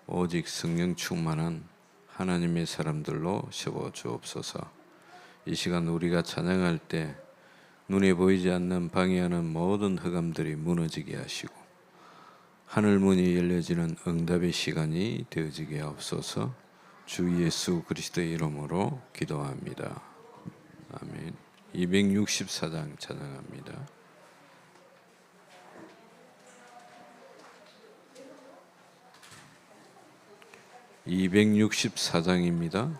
오직 성령 충만한 하나님의 사람들로 세워 주옵소서. 이 시간 우리가 찬양할 때 눈에 보이지 않는 방해하는 모든 흑암들이 무너지게 하시고 하늘 문이 열려지는 응답의 시간이 되어지게 하옵소서. 주 예수 그리스도의 이름으로 기도합니다. 아멘. 264장 찬양합니다. 264장입니다.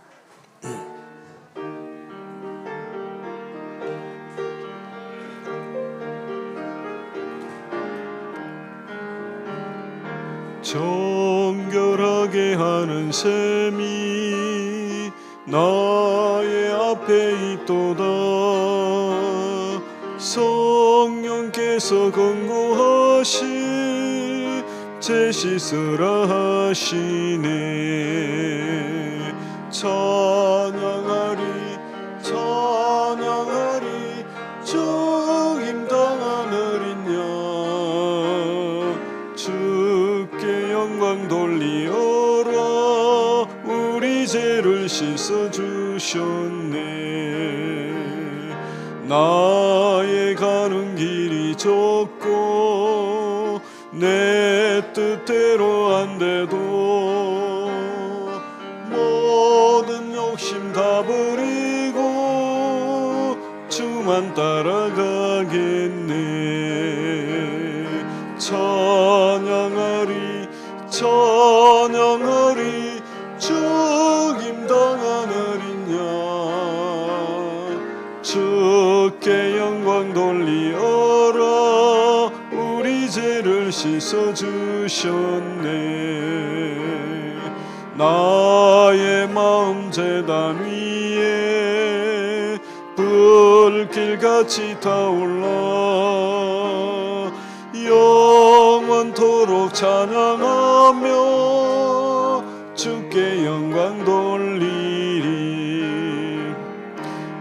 정결하게 하는 셈이 나의 앞에 있도다. 성령께서 권고하시 제시스라 하시네. 찬양하리 찬양하리 죽임당한 어린 양 주께 영광 돌리어라. 우리 죄를 씻어주셨네. 나의 가는 길이 좁고 내 뜻대로 안 돼도 모든 욕심 다 버리고 주만 따라가겠네. 찬양하리 찬양하리 죽임당한 어린 양 주께 영광 돌리어라. 우리 죄를 씻어주셨네. 나의 마음 제단 위에 불길같이 타올라 영원토록 찬양하며 주께 영광 돌리리.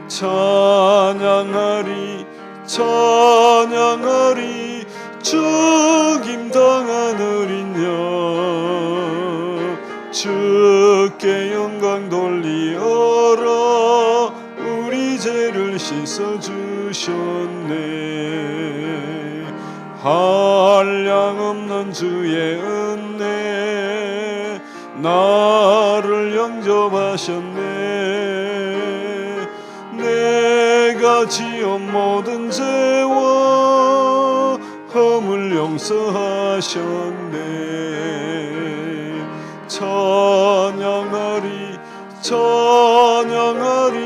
찬양하리 찬양하리 죽임당한 어린 양 주께 영광 돌리어라. 우리 죄를 씻어주셨네. 한량없는 주의 은혜 나를 영접하셨네. 내가 지은 모든 죄와 험을 용서하셨네. 찬양하리 찬양하리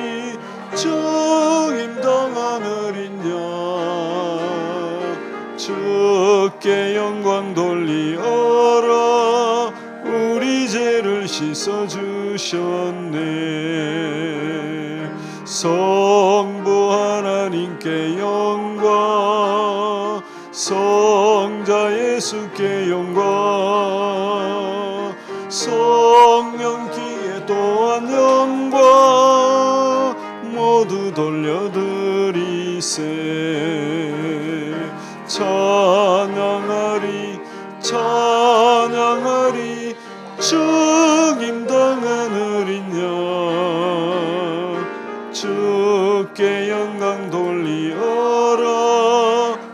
죽임당한 어린 양 주께 영광 돌리어라. 우리 죄를 씻어주셨네. 성부 하나님께 영광 성자 예수께 영광 성령께 또한 영광 모두 돌려드리세. 찬양하리 찬양하리 죽임당한 어린 양 주께 영광 돌리어라.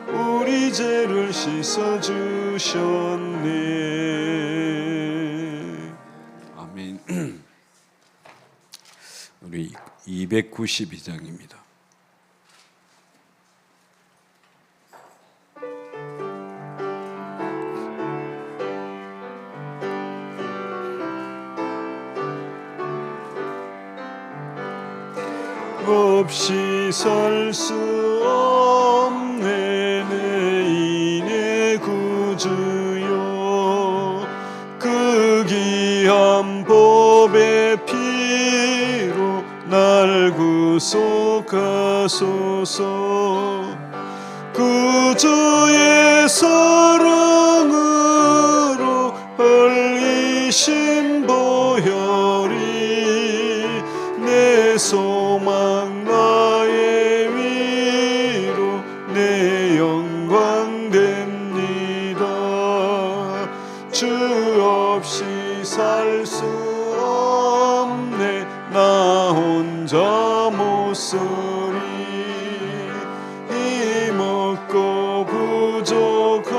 우리 죄를 씻어주셨네. 아멘. 우리 292장입니다. 없이 살 수 없네 내 인의 구주여. 그 귀한 보배 피로 날 구속하소서. 구주의 사랑으로 흘리신 보혈이 내 소망 나의 위로 내 영광 됩니다. 주 없이 살 수 없네. 나 혼자 못 쓰리. 힘없고 부족하며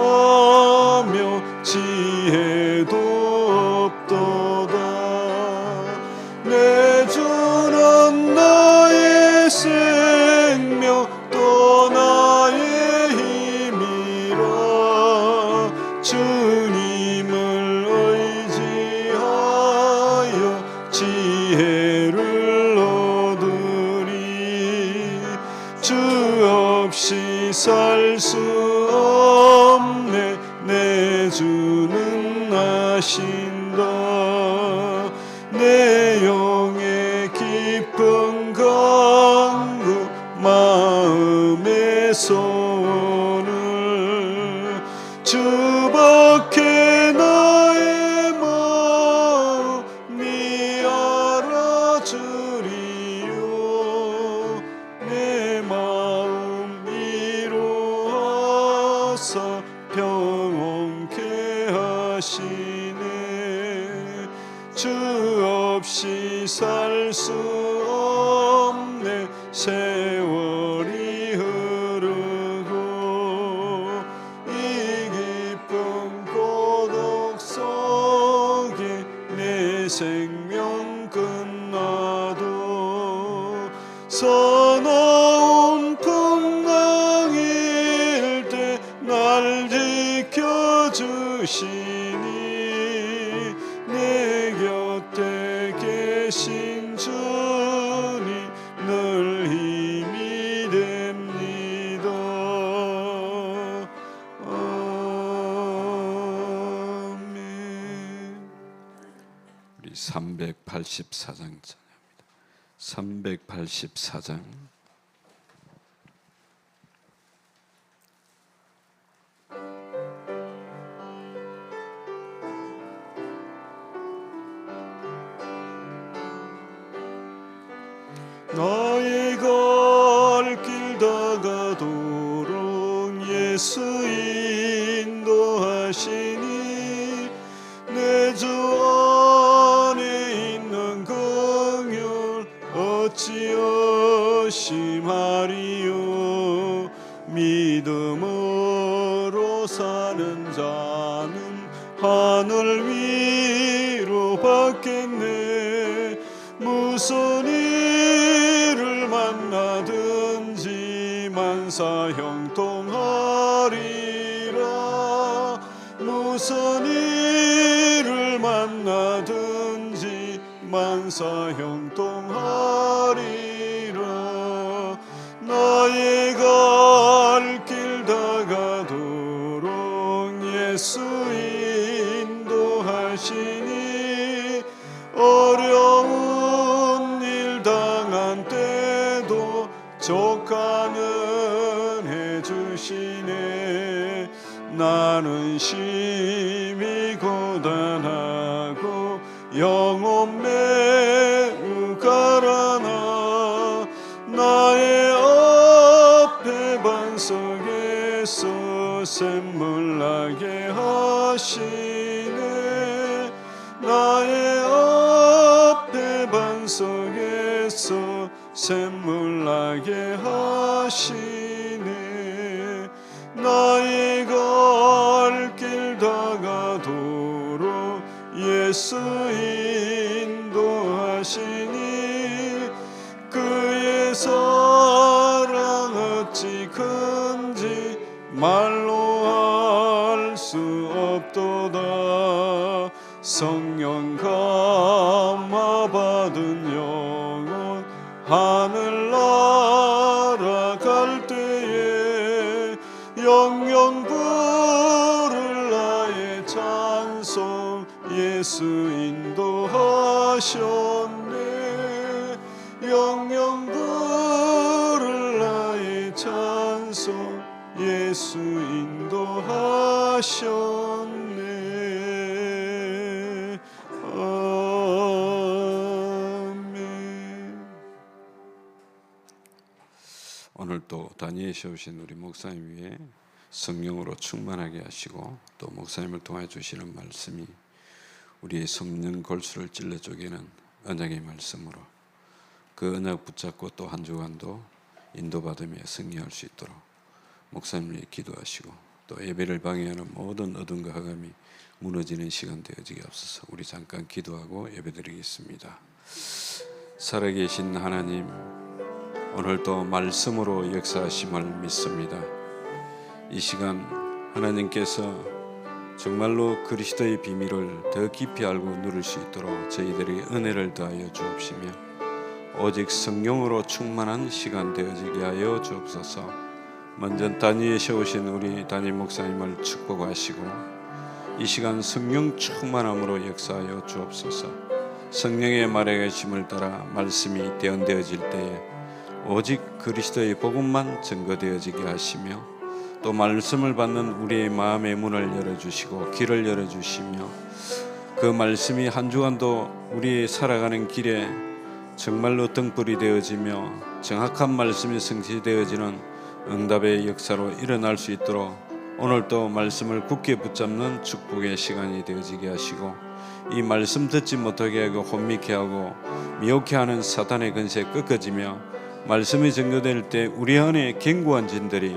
지혜도 없도다. 내 주는 나의 생명 또 나의 힘이라. 주님을 의지하여 지혜를 얻으리. 주 없이 살 수 없네. 내 주는 아신다. 내 영의 깊은 간구 마음의 소원을 주밖에 나의 마음이 알아주리요. 내 마음 이루어서 평온케 하시네. 주 없이 살 수 없네. 세월이 흐르고 이 깊은 고독 속에 내 생명 끝나도 사나운 풍랑일 때 날 지켜주시니. 내 곁에 계신 주님 늘 힘이 됩니다. 아멘. 우리 384장 찬양합니다. 384장. 나의 갈 길 다가도록 예수 인도하시니. 내 주 안에 있는 긍휼 어찌 의심하리요. 믿음으로 사는 자는 하늘 위로 받겠네. 무슨 일을 만나든지 만사 형통하리라. 무슨 일을 만나든지 만사 형통하리라. 나의 갈 길 다가도록 예수 인도하시니. 어려운 일 당한 때도 족하는 해주시네. 나는 심히 고단하고 영혼 매우 가라나. 나의 앞에 반석에서 샘물 나게 하시네. 나의 앞에 반석에서 샘물 나게 하시네. 나의 갈 길 다가도록 예수 인도하시니. 그의 사랑 어찌 큰지 말로 할 수 없도다. 성령 감화 받은 영혼 하늘 날아갈 때에 영영 부를 나의 찬송 예수 인도하셨네. 영영 부를 나의 찬송 예수 인도하셨네. 아멘. 오늘 또 다니엘에 오신 우리 목사님 위에 성령으로 충만하게 하시고 또 목사님을 통해 주시는 말씀이 우리의 섭는 골수를 찔러 쪼개는 언약의 말씀으로 그 언약 붙잡고 또 한 주간도 인도받으며 승리할 수 있도록 목사님이 기도하시고 또 예배를 방해하는 모든 어둠과 흑암이 무너지는 시간 되어지게 앞서서 우리 잠깐 기도하고 예배드리겠습니다. 살아계신 하나님, 오늘도 말씀으로 역사하심을 믿습니다. 이 시간 하나님께서 정말로 그리스도의 비밀을 더 깊이 알고 누릴 수 있도록 저희들에게 은혜를 더하여 주옵시며 오직 성령으로 충만한 시간 되어지게 하여 주옵소서. 먼저 단위에 세우신 우리 담임 목사님을 축복하시고 이 시간 성령 충만함으로 역사하여 주옵소서. 성령의 말에 계심을 따라 말씀이 대언되어질 때에 오직 그리스도의 복음만 증거되어지게 하시며 또 말씀을 받는 우리의 마음의 문을 열어주시고 길을 열어주시며 그 말씀이 한 주간도 우리의 살아가는 길에 정말로 등불이 되어지며 정확한 말씀이 성취되어지는 응답의 역사로 일어날 수 있도록 오늘도 말씀을 굳게 붙잡는 축복의 시간이 되어지게 하시고 이 말씀 듣지 못하게 하고 혼미케 하고 미혹해 하는 사탄의 권세 꺾어지며 말씀이 증거될 때 우리 안에 견고한 진들이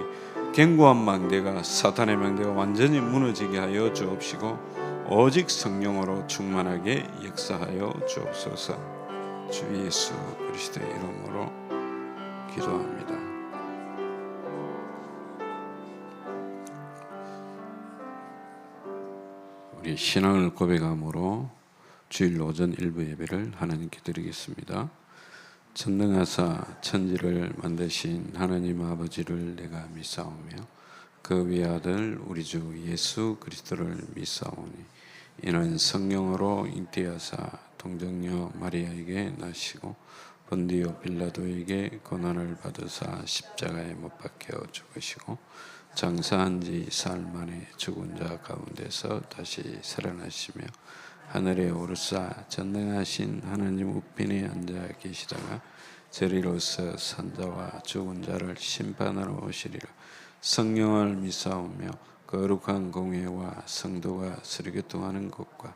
견고한 망대가 사탄의 망대가 완전히 무너지게 하여 주옵시고 오직 성령으로 충만하게 역사하여 주옵소서. 주 예수 그리스도의 이름으로 기도합니다. 우리 신앙을 고백함으로 주일 오전 일부 예배를 하나님께 드리겠습니다. 전능하사 천지를 만드신 하나님 아버지를 내가 믿사오며 그 외아들 우리 주 예수 그리스도를 믿사오니 이는 성령으로 잉태하사 동정녀 마리아에게 나시고 본디오 빌라도에게 고난을 받으사 십자가에 못 박혀 죽으시고 장사한 지 사흘 만에 죽은 자 가운데서 다시 살아나시며 하늘에 오르사 전능하신 하나님 우편에 앉아 계시다가 저리로서 산자와 죽은 자를 심판하러 오시리라. 성령을 믿사오며 거룩한 공회와 성도가 서로교통하는 것과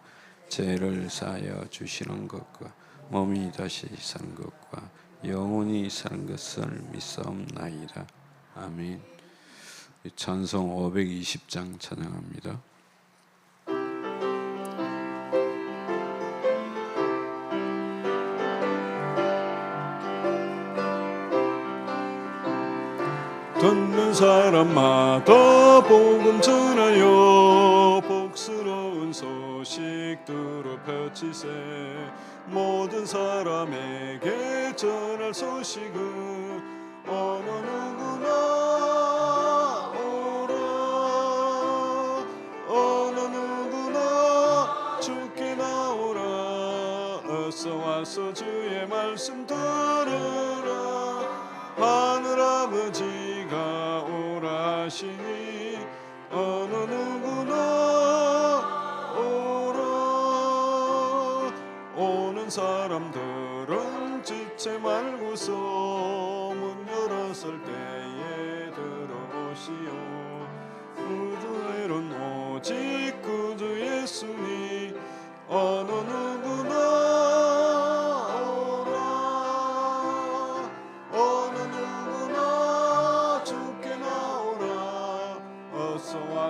죄를 사하여 주시는 것과 몸이 다시 사는 것과 영원히 사는 것을 믿사옵나이다. 아멘. 찬송 520장 찬양합니다. 듣는 사람마다 복음 전하여 복스러운 소식 들어 펼치세. 모든 사람에게 전할 소식은 어느 누구나 오라. 어느 누구나 주께 나오라. 어서 와서 주의 말씀 들으라. 하늘아버지가 오라 하시니 어느 누구나 오라. 오는 사람들은 지체 말고서 문 열었을 때에 들어오시오. 구주의론 오직 구주 예수니 어느 누구나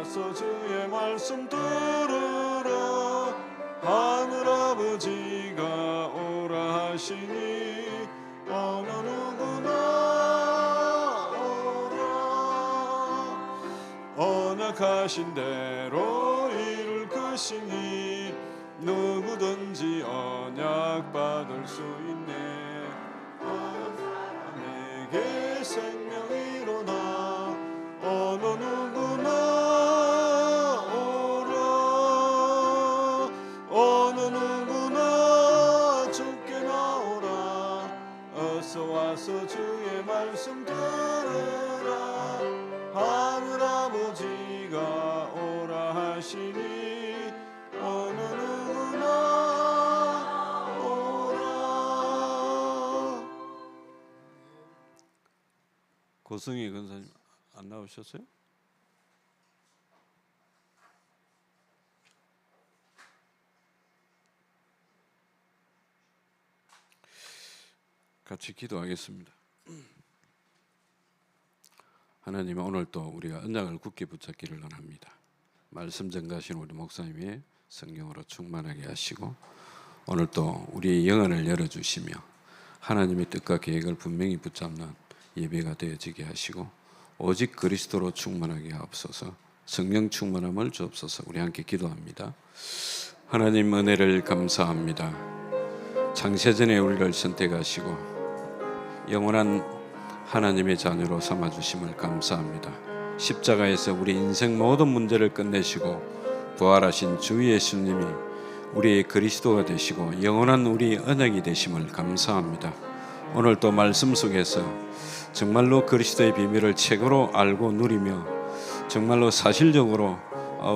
와서 주의 말씀 들으라. 하늘아버지가 오라 하시니 어느 누구나 오라. 언약하신 대로 이룰 것이니 누구든지 언약 받을 수 있네. 내게 생명이로나 어느 누구나 와서 주의 말씀 들으라. 하늘아버지가 오라 하시니 어느 누구나 오라. 고승희 권사님 안 나오셨어요? 같이 기도하겠습니다. 하나님, 오늘 또 우리가 언약을 굳게 붙잡기를 원합니다. 말씀 전가하신 우리 목사님이 성령으로 충만하게 하시고 오늘 또 우리의 영안을 열어주시며 하나님의 뜻과 계획을 분명히 붙잡는 예배가 되어지게 하시고 오직 그리스도로 충만하게 하옵소서. 성령 충만함을 주옵소서. 우리 함께 기도합니다. 하나님, 은혜를 감사합니다. 창세전에 우리를 선택하시고 영원한 하나님의 자녀로 삼아주심을 감사합니다. 십자가에서 우리 인생 모든 문제를 끝내시고 부활하신 주 예수님이 우리의 그리스도가 되시고 영원한 우리 언약이 되심을 감사합니다. 오늘 또 말씀 속에서 정말로 그리스도의 비밀을 최고로 알고 누리며 정말로 사실적으로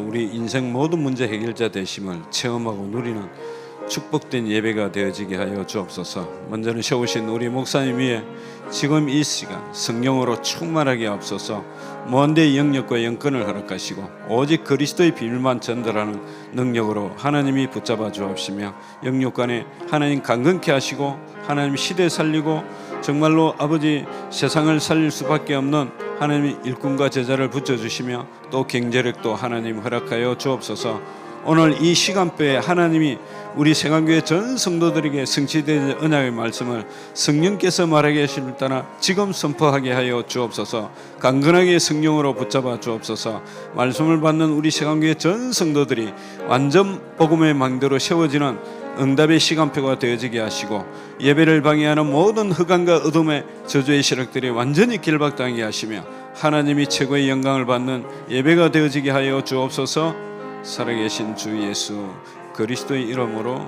우리 인생 모든 문제 해결자 되심을 체험하고 누리는 축복된 예배가 되어지게 하여 주옵소서. 먼저는 세우신 우리 목사님 위에 지금 이 시간 성령으로 충만하게 하옵소서. 먼 데 영역과 영권을 허락하시고 오직 그리스도의 비밀만 전달하는 능력으로 하나님이 붙잡아 주옵시며 영육간에 하나님 강건케 하시고 하나님 시대 살리고 정말로 아버지 세상을 살릴 수밖에 없는 하나님의 일꾼과 제자를 붙여주시며 또 경제력도 하나님 허락하여 주옵소서. 오늘 이 시간표에 하나님이 우리 생안교회 전 성도들에게 성취된 언약의 말씀을 성령께서 말하게 하심을 따라 지금 선포하게 하여 주옵소서. 강건하게 성령으로 붙잡아 주옵소서. 말씀을 받는 우리 생안교회 전 성도들이 완전 복음의 망대로 세워지는 응답의 시간표가 되어지게 하시고 예배를 방해하는 모든 흑암과 어둠의 저주의 세력들이 완전히 결박당하게 하시며 하나님이 최고의 영광을 받는 예배가 되어지게 하여 주옵소서. 살아계신 주 예수 그리스도의 이름으로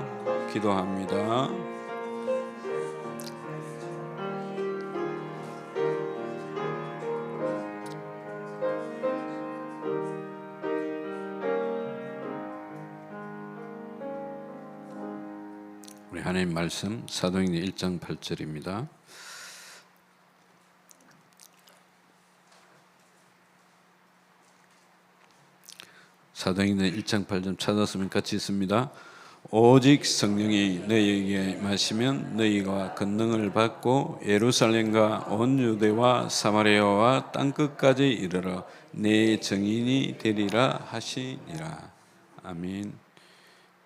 기도합니다. 우리 하나님 말씀 사도행전 1장 8절입니다. 사도행전 1장 8절 찾았으면 같이 있습니다. 오직 성령이 너희에게 마시면 너희가 권능을 받고 예루살렘과 온 유대와 사마리아와 땅끝까지 이르러 내 증인이 되리라 하시니라. 아멘.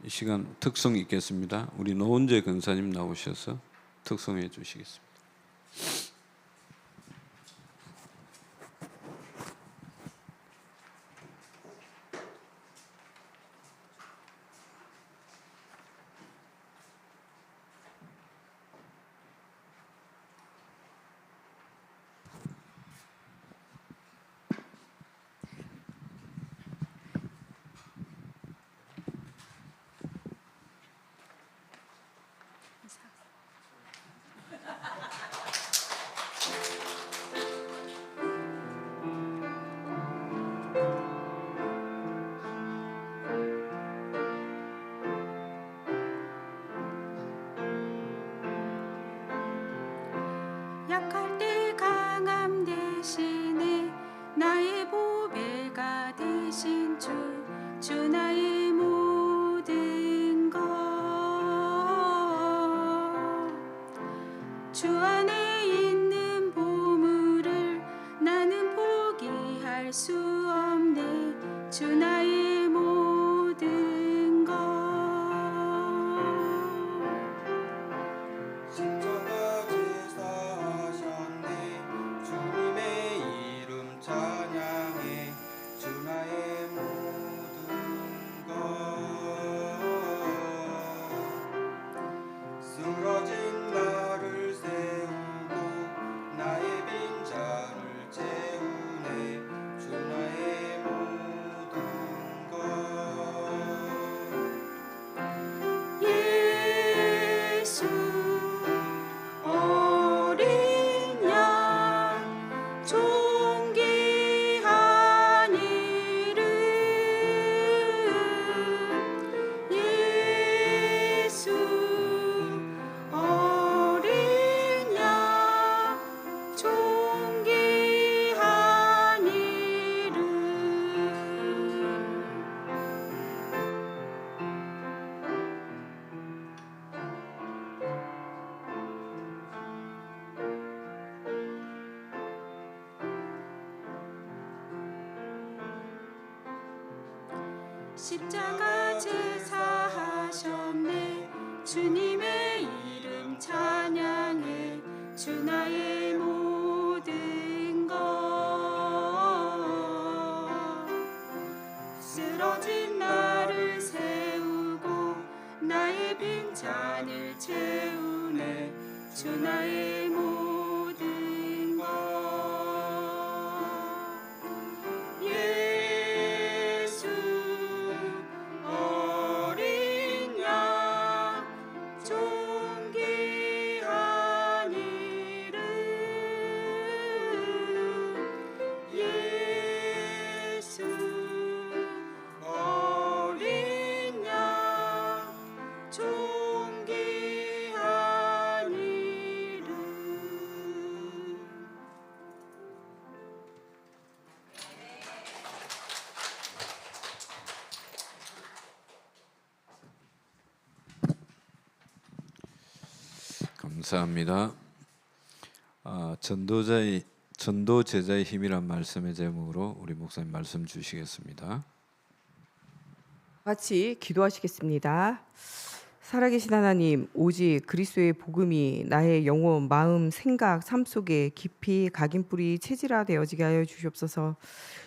이 시간 특송 있겠습니다. 우리 노은재 권사님 나오셔서 특송해 주시겠습니다. 약할 때 강함 대신에 나의 보배가 되신 주 나의 모든 것 주 안에 있는 보물을 나는 포기할 수 없네. 주 나의 모든 것 십자가 제사하셨네. 주님의 이름 찬양해. 주 나의 모든 것 쓰러진 나를 세우고 나의 빈잔을 채우네. 주 나의 모든 것 예수 어린 양 존귀한 이름 예수 어린 양 존귀한 이름 십자가 제사하셨네. 주님의 이름 찬양해. 주 나의 모든 것. 쓰러진 나를 세우고 나의 빈잔을 채우네. 주 나의 모든 것. 예수 어린 양 존귀한 이름. 예수 어린 양 존귀한 이름. 감사합니다. 전도 제자의 힘이란 말씀의 제목으로 우리 목사님 말씀 주시겠습니다. 같이 기도하시겠습니다. 살아계신 하나님, 오직 그리스도의 복음이 나의 영혼, 마음, 생각, 삶 속에 깊이 각인뿌리 체질화되어지게 하여 주시옵소서.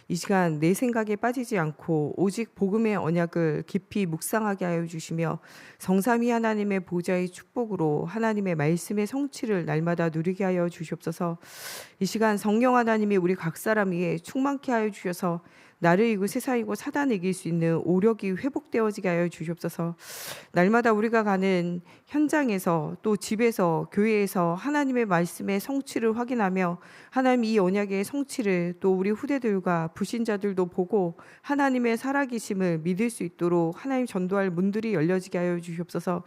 이 시간 내 생각에 빠지지 않고 오직 복음의 언약을 깊이 묵상하게 하여 주시며 성삼위 하나님의 보좌의 축복으로 하나님의 말씀의 성취를 날마다 누리게 하여 주시옵소서. 이 시간 성령 하나님이 우리 각 사람 위에 충만케 하여 주셔서 나를 이기고 세상이고 사단을 이길 수 있는 오력이 회복되어지게 하여 주시옵소서. 날마다 우리가 가는 현장에서 또 집에서 교회에서 하나님의 말씀의 성취를 확인하며 하나님 이 언약의 성취를 또 우리 후대들과 불신자들도 보고 하나님의 살아계심을 믿을 수 있도록 하나님 전도할 문들이 열려지게 하여 주시옵소서.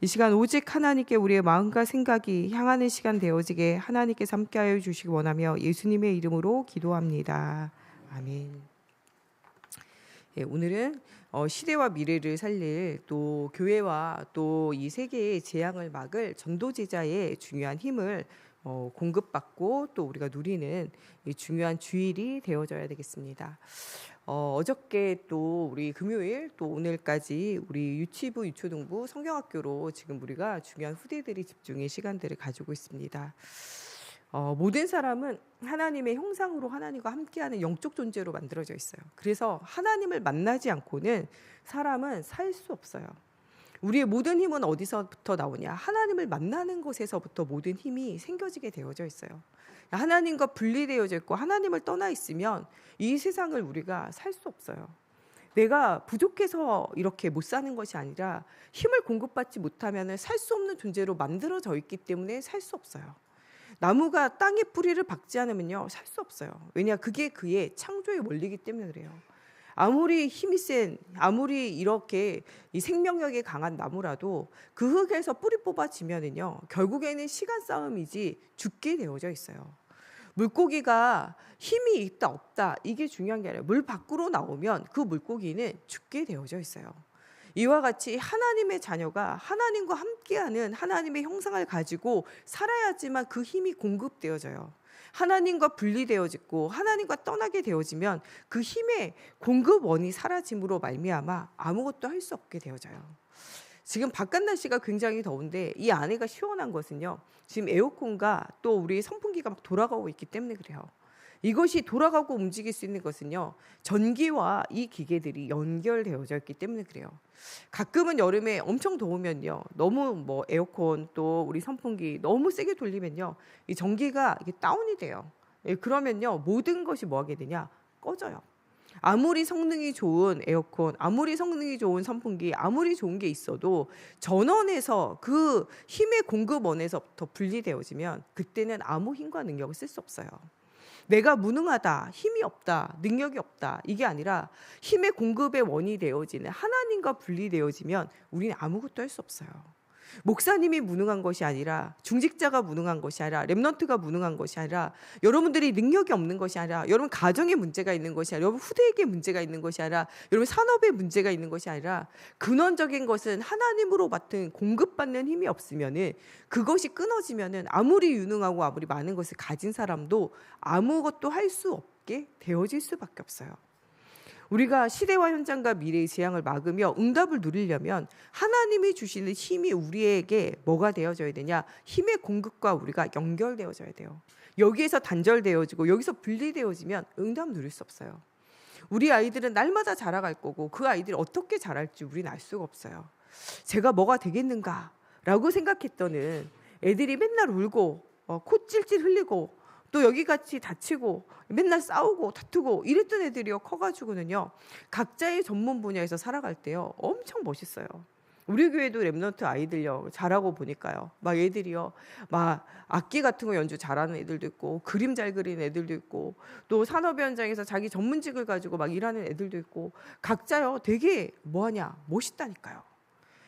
이 시간 오직 하나님께 우리의 마음과 생각이 향하는 시간 되어지게 하나님께서 함께하여 주시기 원하며 예수님의 이름으로 기도합니다. 아멘. 예, 오늘은 시대와 미래를 살릴 또 교회와 또 이 세계의 재앙을 막을 전도 제자의 중요한 힘을 공급받고 또 우리가 누리는 이 중요한 주일이 되어져야 되겠습니다. 어저께 또 우리 금요일 또 오늘까지 우리 유치부, 유초등부, 성경학교로 지금 우리가 중요한 후대들이 집중의 시간들을 가지고 있습니다. 모든 사람은 하나님의 형상으로 하나님과 함께하는 영적 존재로 만들어져 있어요. 그래서 하나님을 만나지 않고는 사람은 살 수 없어요. 우리의 모든 힘은 어디서부터 나오냐? 하나님을 만나는 곳에서부터 모든 힘이 생겨지게 되어져 있어요. 하나님과 분리되어져 있고 하나님을 떠나 있으면 이 세상을 우리가 살 수 없어요. 내가 부족해서 이렇게 못 사는 것이 아니라 힘을 공급받지 못하면 살 수 없는 존재로 만들어져 있기 때문에 살 수 없어요. 나무가 땅에 뿌리를 박지 않으면요 살 수 없어요. 왜냐 그게 그의 창조의 원리이기 때문에 그래요. 아무리 힘이 센 아무리 이렇게 이 생명력이 강한 나무라도 그 흙에서 뿌리 뽑아지면은요 결국에는 시간 싸움이지 죽게 되어져 있어요. 물고기가 힘이 있다 없다 이게 중요한 게 아니라 물 밖으로 나오면 그 물고기는 죽게 되어져 있어요. 이와 같이 하나님의 자녀가 하나님과 함께하는 하나님의 형상을 가지고 살아야지만 그 힘이 공급되어져요. 하나님과 분리되어지고 하나님과 떠나게 되어지면 그 힘의 공급원이 사라짐으로 말미암아 아무것도 할 수 없게 되어져요. 지금 바깥 날씨가 굉장히 더운데 이 안에가 시원한 것은요. 지금 에어컨과 또 우리 선풍기가 막 돌아가고 있기 때문에 그래요. 이것이 돌아가고 움직일 수 있는 것은요. 전기와 이 기계들이 연결되어져 있기 때문에 그래요. 가끔은 여름에 엄청 더우면요. 너무 에어컨 또 우리 선풍기 너무 세게 돌리면요. 이 전기가 이게 다운이 돼요. 그러면요. 모든 것이 뭐 하게 되냐? 꺼져요. 아무리 성능이 좋은 에어컨, 아무리 성능이 좋은 선풍기, 아무리 좋은 게 있어도 전원에서 그 힘의 공급원에서부터 분리되어지면 그때는 아무 힘과 능력을 쓸 수 없어요. 내가 무능하다, 힘이 없다, 능력이 없다 이게 아니라 힘의 공급의 원이 되어지는 하나님과 분리되어지면 우리는 아무것도 할 수 없어요. 목사님이 무능한 것이 아니라 중직자가 무능한 것이 아니라 렘넌트가 무능한 것이 아니라 여러분들이 능력이 없는 것이 아니라 여러분 가정에 문제가 있는 것이 아니라 여러분 후대에게 문제가 있는 것이 아니라 여러분 산업에 문제가 있는 것이 아니라 근원적인 것은 하나님으로 맡은 공급받는 힘이 없으면은 그것이 끊어지면은 아무리 유능하고 아무리 많은 것을 가진 사람도 아무것도 할 수 없게 되어질 수밖에 없어요. 우리가 시대와 현장과 미래의 재앙을 막으며 응답을 누리려면 하나님이 주시는 힘이 우리에게 뭐가 되어져야 되냐? 힘의 공급과 우리가 연결되어져야 돼요. 여기에서 단절되어지고 여기서 분리되어지면 응답 누릴 수 없어요. 우리 아이들은 날마다 자라갈 거고 그 아이들이 어떻게 자랄지 우리는 알 수가 없어요. 제가 뭐가 되겠는가라고 생각했더니 애들이 맨날 울고 코 찔찔 흘리고 또 여기같이 다치고 맨날 싸우고 다투고 이랬던 애들이요 커가지고는요 각자의 전문 분야에서 살아갈 때요 엄청 멋있어요. 우리 교회도 랩넌트 아이들요 잘하고 보니까요 막 애들이요 막 악기 같은 거 연주 잘하는 애들도 있고 그림 잘 그리는 애들도 있고 또 산업 현장에서 자기 전문직을 가지고 막 일하는 애들도 있고 각자요 되게 뭐하냐 멋있다니까요.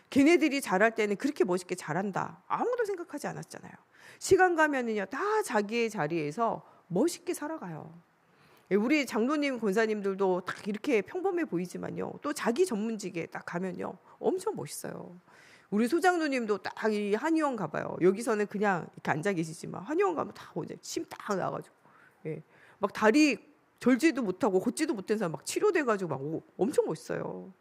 걔네들이 잘할 때는 그렇게 멋있게 잘한다 아무도 생각하지 않았잖아요. 시간 가면은요 다 자기의 자리에서 멋있게 살아가요. 우리 장로님 권사님들도 딱 이렇게 평범해 보이지만요 또 자기 전문직에 딱 가면요 엄청 멋있어요. 우리 소장로님도 딱 이 한의원 가봐요. 여기서는 그냥 이렇게 앉아 계시지만 한의원 가면 다 침 딱 나가지고 막 다리 절지도 못하고 걷지도 못한 사람 막 치료돼가지고 막 엄청 멋있어요.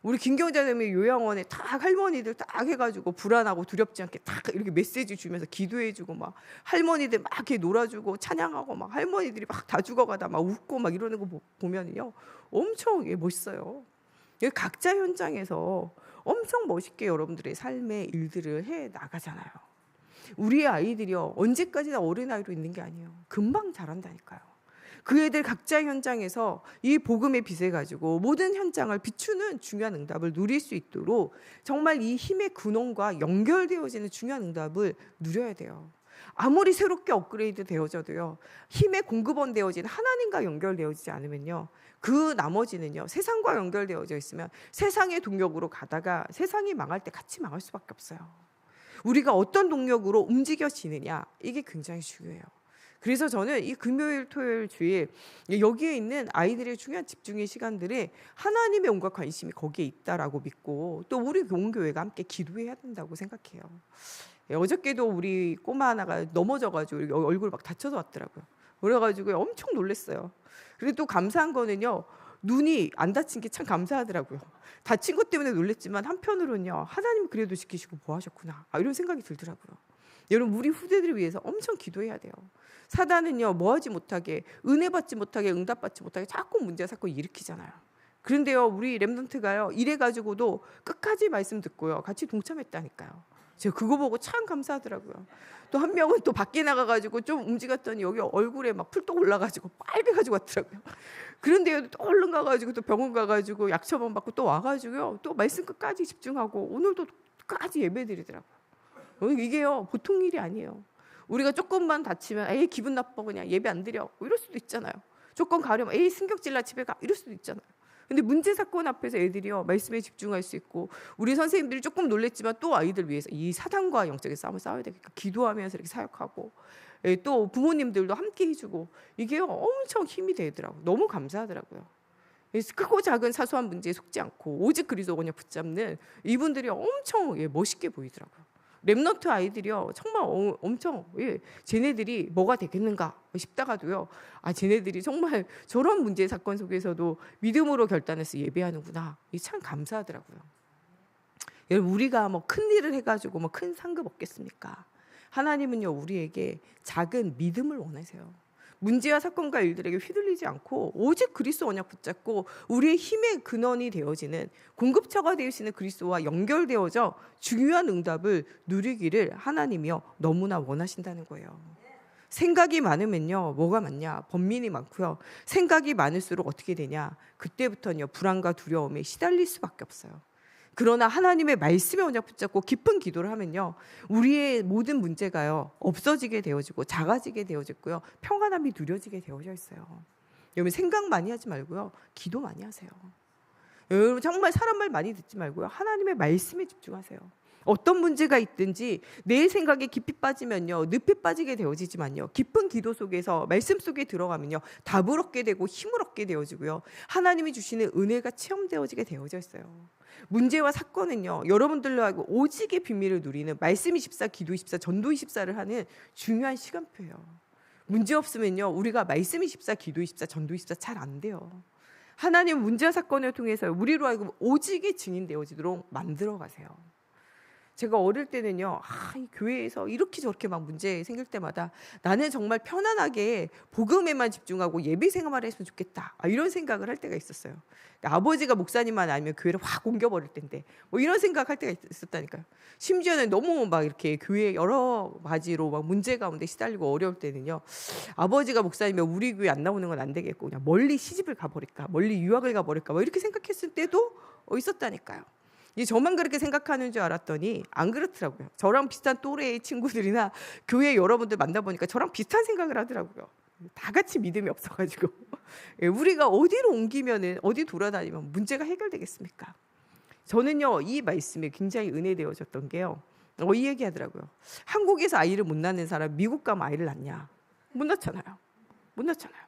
우리 김경자님이 요양원에 딱 할머니들 딱 해가지고 불안하고 두렵지 않게 딱 이렇게 메시지 주면서 기도해주고 막 할머니들 막 이렇게 놀아주고 찬양하고 막 할머니들이 막 다 죽어가다 막 웃고 막 이러는 거 보면요 엄청 멋있어요. 각자 현장에서 엄청 멋있게 여러분들의 삶의 일들을 해 나가잖아요. 우리의 아이들이요 언제까지나 어린아이로 있는 게 아니에요. 금방 자란다니까요. 그 애들 각자 현장에서 이 복음의 빛을 가지고 모든 현장을 비추는 중요한 응답을 누릴 수 있도록 정말 이 힘의 근원과 연결되어지는 중요한 응답을 누려야 돼요. 아무리 새롭게 업그레이드 되어져도요 힘의 공급원 되어진 하나님과 연결되어지지 않으면요 그 나머지는요 세상과 연결되어져 있으면 세상의 동력으로 가다가 세상이 망할 때 같이 망할 수밖에 없어요. 우리가 어떤 동력으로 움직여지느냐 이게 굉장히 중요해요. 그래서 저는 이 금요일, 토요일, 주일 여기에 있는 아이들의 중요한 집중의 시간들에 하나님의 온갖 관심이 거기에 있다라고 믿고 또 우리 교회가 함께 기도해야 된다고 생각해요. 어저께도 우리 꼬마 하나가 넘어져가지고 얼굴 막 다쳐서 왔더라고요. 그래가지고 엄청 놀랐어요. 그리고 또 감사한 거는요. 눈이 안 다친 게 참 감사하더라고요. 다친 것 때문에 놀랐지만 한편으로는요. 하나님 그래도 지키시고 보하셨구나. 이런 생각이 들더라고요. 여러분 우리 후대들을 위해서 엄청 기도해야 돼요. 사단은요 뭐하지 못하게 은혜 받지 못하게 응답 받지 못하게 자꾸 문제 사건 일으키잖아요. 그런데요 우리 랩넌트가요 이래가지고도 끝까지 말씀 듣고요 같이 동참했다니까요. 제가 그거 보고 참 감사하더라고요. 또 한 명은 또 밖에 나가가지고 좀 움직였더니 여기 얼굴에 막 풀떡 올라가지고 빨개가지고 왔더라고요. 그런데요 또 얼른 가가지고 또 병원 가가지고 약 처방 받고 또 와가지고요 또 말씀 끝까지 집중하고 오늘도 끝까지 예배드리더라고요. 이게요 보통 일이 아니에요. 우리가 조금만 다치면 에이 기분 나빠 그냥 예배 안 드려 이럴 수도 있잖아요. 조금 가려면 에이 승격질나 집에 가 이럴 수도 있잖아요. 근데 문제 사건 앞에서 애들이요 말씀에 집중할 수 있고 우리 선생님들이 조금 놀랬지만 또 아이들 위해서 이 사단과 영적인 싸움을 싸워야 되니까 기도하면서 이렇게 사역하고 또 부모님들도 함께 해주고 이게요 엄청 힘이 되더라고요. 너무 감사하더라고요. 크고 작은 사소한 문제에 속지 않고 오직 그리스도 그냥 붙잡는 이분들이 엄청 멋있게 보이더라고요. 랩넌트 아이들이요 정말 엄청 쟤네들이 뭐가 되겠는가 싶다가도요 쟤네들이 정말 저런 문제 사건 속에서도 믿음으로 결단해서 예배하는구나 이 참 감사하더라고요. 여러분 우리가 뭐 큰 일을 해가지고 뭐 큰 상급 얻겠습니까? 하나님은요 우리에게 작은 믿음을 원하세요. 문제와 사건과 일들에게 휘둘리지 않고 오직 그리스도 언약 붙잡고 우리의 힘의 근원이 되어지는 공급처가 되시는 그리스도와 연결되어져 중요한 응답을 누리기를 하나님이요 너무나 원하신다는 거예요. 생각이 많으면요 뭐가 많냐 번민이 많고요. 생각이 많을수록 어떻게 되냐 그때부터는요 불안과 두려움에 시달릴 수밖에 없어요. 그러나 하나님의 말씀의 언약 붙잡고 깊은 기도를 하면요 우리의 모든 문제가요 없어지게 되어지고 작아지게 되어졌고요 평안함이 누려지게 되어져 있어요. 여러분 생각 많이 하지 말고요 기도 많이 하세요. 여러분 정말 사람 말 많이 듣지 말고요 하나님의 말씀에 집중하세요. 어떤 문제가 있든지 내 생각에 깊이 빠지면요 늪에 빠지게 되어지지만요 깊은 기도 속에서 말씀 속에 들어가면요 답을 얻게 되고 힘을 얻게 되어지고요 하나님이 주시는 은혜가 체험되어지게 되어져 있어요. 문제와 사건은요 여러분들로 하고 오직의 비밀을 누리는 말씀 24, 기도 24, 전도 24를 하는 중요한 시간표예요. 문제 없으면요 우리가 말씀 24, 기도 24, 전도 24 잘 안 돼요. 하나님 문제 사건을 통해서 우리로 하여금 오직의 증인 되어지도록 만들어 가세요. 제가 어릴 때는요, 이 교회에서 이렇게 저렇게 막 문제 생길 때마다 나는 정말 편안하게 복음에만 집중하고 예배 생활을 했으면 좋겠다. 이런 생각을 할 때가 있었어요. 그러니까 아버지가 목사님만 아니면 교회를 확 옮겨버릴 텐데, 뭐 이런 생각할 때가 있었다니까요. 심지어는 너무 막 이렇게 교회 여러 가지로 막 문제 가운데 시달리고 어려울 때는요, 아버지가 목사님이면 우리 교회 안 나오는 건 안 되겠고, 그냥 멀리 시집을 가버릴까, 멀리 유학을 가버릴까, 뭐 이렇게 생각했을 때도 있었다니까요. 이 저만 그렇게 생각하는 줄 알았더니 안 그렇더라고요. 저랑 비슷한 또래의 친구들이나 교회 여러분들 만나보니까 저랑 비슷한 생각을 하더라고요. 다 같이 믿음이 없어가지고 우리가 어디로 옮기면은 어디 돌아다니면 문제가 해결되겠습니까? 저는요 이 말씀에 굉장히 은혜되어졌던 게요. 이 얘기하더라고요. 한국에서 아이를 못 낳는 사람 미국 가면 아이를 낳냐? 못 낳잖아요. 못 낳잖아요.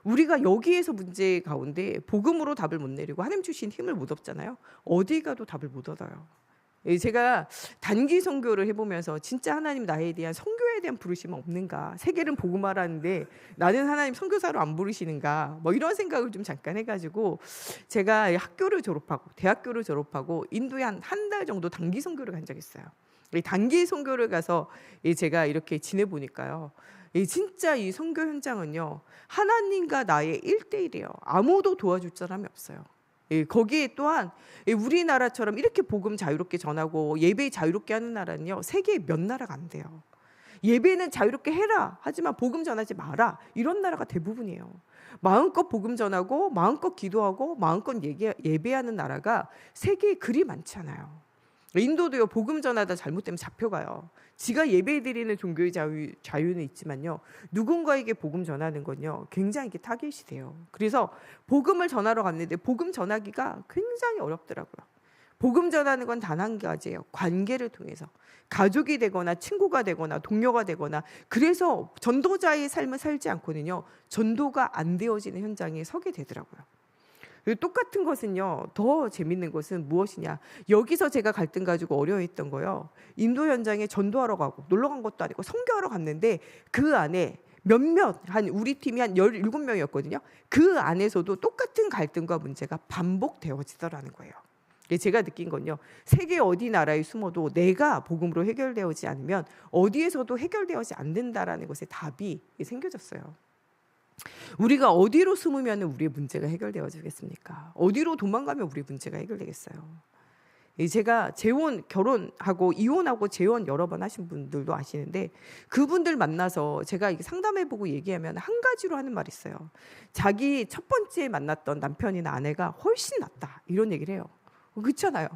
우리가 여기에서 문제 가운데 복음으로 답을 못 내리고 하나님 주신 힘을 못 얻잖아요. 어디 가도 답을 못 얻어요. 제가 단기 선교를 해보면서 진짜 하나님 나에 대한 선교에 대한 부르심은 없는가? 세계는 복음화라는데 나는 하나님 선교사로 안 부르시는가? 뭐 이런 생각을 좀 잠깐 해가지고 제가 학교를 졸업하고 대학교를 졸업하고 인도에 한 달 정도 단기 선교를 간 적이 있어요. 단기 선교를 가서 제가 이렇게 지내보니까요. 진짜 이 선교 현장은요, 하나님과 나의 1대1이에요. 아무도 도와줄 사람이 없어요. 거기에 또한 우리나라처럼 이렇게 복음 자유롭게 전하고 예배 자유롭게 하는 나라는요, 세계에 몇 나라가 안 돼요. 예배는 자유롭게 해라 하지만 복음 전하지 마라, 이런 나라가 대부분이에요. 마음껏 복음 전하고 마음껏 기도하고 마음껏 예배하는 나라가 세계에 그리 많지 않아요. 인도도요, 복음 전하다 잘못되면 잡혀가요. 지가 예배드리는 종교의 자유는 있지만요, 누군가에게 복음 전하는 건요 굉장히 타겟이 돼요. 그래서 복음을 전하러 갔는데 복음 전하기가 굉장히 어렵더라고요. 복음 전하는 건 단 한 가지예요. 관계를 통해서 가족이 되거나 친구가 되거나 동료가 되거나, 그래서 전도자의 삶을 살지 않고는요 전도가 안 되어지는 현장에 서게 되더라고요. 똑같은 것은요, 더 재밌는 것은 무엇이냐, 여기서 제가 갈등 가지고 어려워했던 거요, 인도 현장에 전도하러 가고 놀러 간 것도 아니고 선교하러 갔는데 그 안에 우리 팀이 한 17명이었거든요. 그 안에서도 똑같은 갈등과 문제가 반복되어지더라는 거예요. 제가 느낀 건요, 세계 어디 나라에 숨어도 내가 복음으로 해결되어지지 않으면 어디에서도 해결되어지지 않는다라는 것에 답이 생겨졌어요. 우리가 어디로 숨으면 우리의 문제가 해결되어지겠습니까? 어디로 도망가면 우리의 문제가 해결되겠어요? 제가 결혼하고 이혼하고 재혼 여러 번 하신 분들도 아시는데, 그분들 만나서 제가 상담해보고 얘기하면 한 가지로 하는 말이 있어요. 자기 첫 번째 만났던 남편이나 아내가 훨씬 낫다, 이런 얘기를 해요. 그렇잖아요.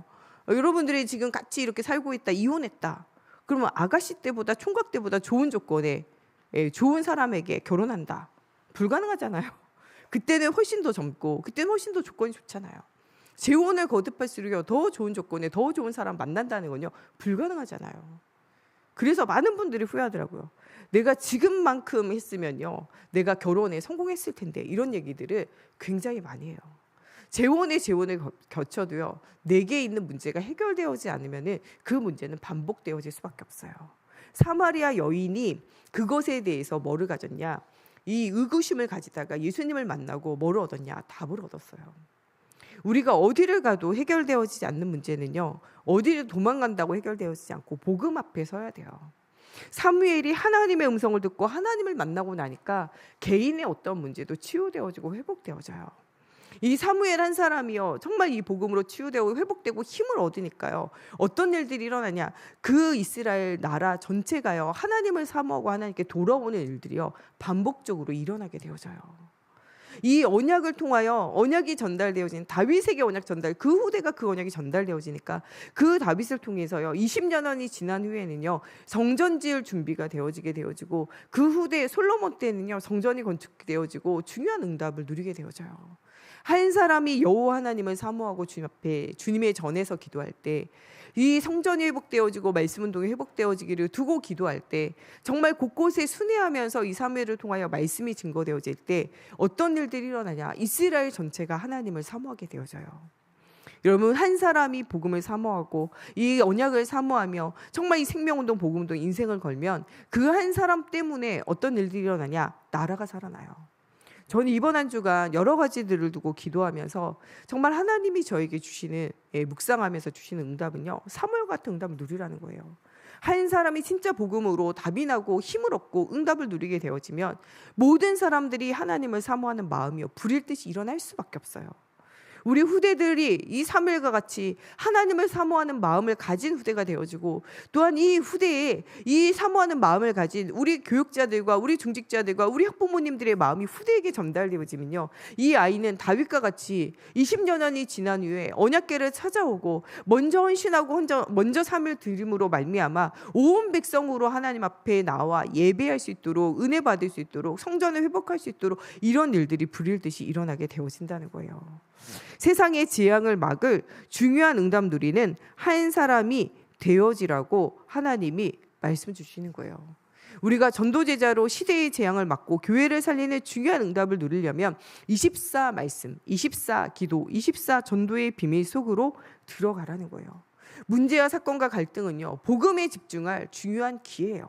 여러분들이 지금 같이 이렇게 살고 있다, 이혼했다, 그러면 아가씨 때보다 총각 때보다 좋은 조건에 좋은 사람에게 결혼한다, 불가능하잖아요. 그때는 훨씬 더 젊고 그때는 훨씬 더 조건이 좋잖아요. 재혼을 거듭할수록 더 좋은 조건에 더 좋은 사람 만난다는 건요 불가능하잖아요. 그래서 많은 분들이 후회하더라고요. 내가 지금만큼 했으면요 내가 결혼에 성공했을 텐데, 이런 얘기들을 굉장히 많이 해요. 재혼을 거쳐도요 내게 있는 문제가 해결되어지지 않으면 그 문제는 반복되어질 수밖에 없어요. 사마리아 여인이 그것에 대해서 뭐를 가졌냐, 이 의구심을 가지다가 예수님을 만나고 뭐를 얻었냐, 답을 얻었어요. 우리가 어디를 가도 해결되어지지 않는 문제는요, 어디를 도망간다고 해결되어지지 않고 복음 앞에 서야 돼요. 사무엘이 하나님의 음성을 듣고 하나님을 만나고 나니까 개인의 어떤 문제도 치유되어지고 회복되어져요. 이 사무엘 한 사람이요 정말 이 복음으로 치유되고 회복되고 힘을 얻으니까요 어떤 일들이 일어나냐, 그 이스라엘 나라 전체가요 하나님을 사모하고 하나님께 돌아오는 일들이요 반복적으로 일어나게 되어져요. 이 언약을 통하여 언약이 전달되어진 다윗에게 언약 전달, 그 후대가 그 언약이 전달되어지니까 그 다윗을 통해서요 20년이 지난 후에는요 성전 지을 준비가 되어지게 되어지고, 그 후대 솔로몬 때는요 성전이 건축되어지고 중요한 응답을 누리게 되어져요. 한 사람이 여호와 하나님을 사모하고 주님 앞에 주님의 전에서 기도할 때, 이 성전이 회복되어지고 말씀 운동이 회복되어지기를 두고 기도할 때, 정말 곳곳에 순회하면서 이 사무엘을 통하여 말씀이 증거되어질 때 어떤 일들이 일어나냐, 이스라엘 전체가 하나님을 사모하게 되어져요. 여러분, 한 사람이 복음을 사모하고 이 언약을 사모하며 정말 이 생명운동, 복음운동 인생을 걸면 그 한 사람 때문에 어떤 일들이 일어나냐, 나라가 살아나요. 저는 이번 한 주간 여러 가지들을 두고 기도하면서 정말 하나님이 저에게 주시는 묵상하면서 주시는 응답은요, 사무엘 같은 응답을 누리라는 거예요. 한 사람이 진짜 복음으로 답이 나고 힘을 얻고 응답을 누리게 되어지면 모든 사람들이 하나님을 사모하는 마음이요 불일 듯이 일어날 수밖에 없어요. 우리 후대들이 이 사무엘과 같이 하나님을 사모하는 마음을 가진 후대가 되어지고, 또한 이 후대에 이 사모하는 마음을 가진 우리 교육자들과 우리 중직자들과 우리 학부모님들의 마음이 후대에게 전달되어지면요, 이 아이는 다윗과 같이 20여 년이 지난 후에 언약궤를 찾아오고 먼저 헌신하고 먼저 삶을 드림으로 말미암아 온 백성으로 하나님 앞에 나와 예배할 수 있도록, 은혜 받을 수 있도록, 성전을 회복할 수 있도록 이런 일들이 불일 듯이 일어나게 되어진다는 거예요. 세상의 재앙을 막을 중요한 응답 누리는 한 사람이 되어지라고 하나님이 말씀 주시는 거예요. 우리가 전도제자로 시대의 재앙을 막고 교회를 살리는 중요한 응답을 누리려면 24 말씀, 24 기도, 24 전도의 비밀 속으로 들어가라는 거예요. 문제와 사건과 갈등은요, 복음에 집중할 중요한 기회예요.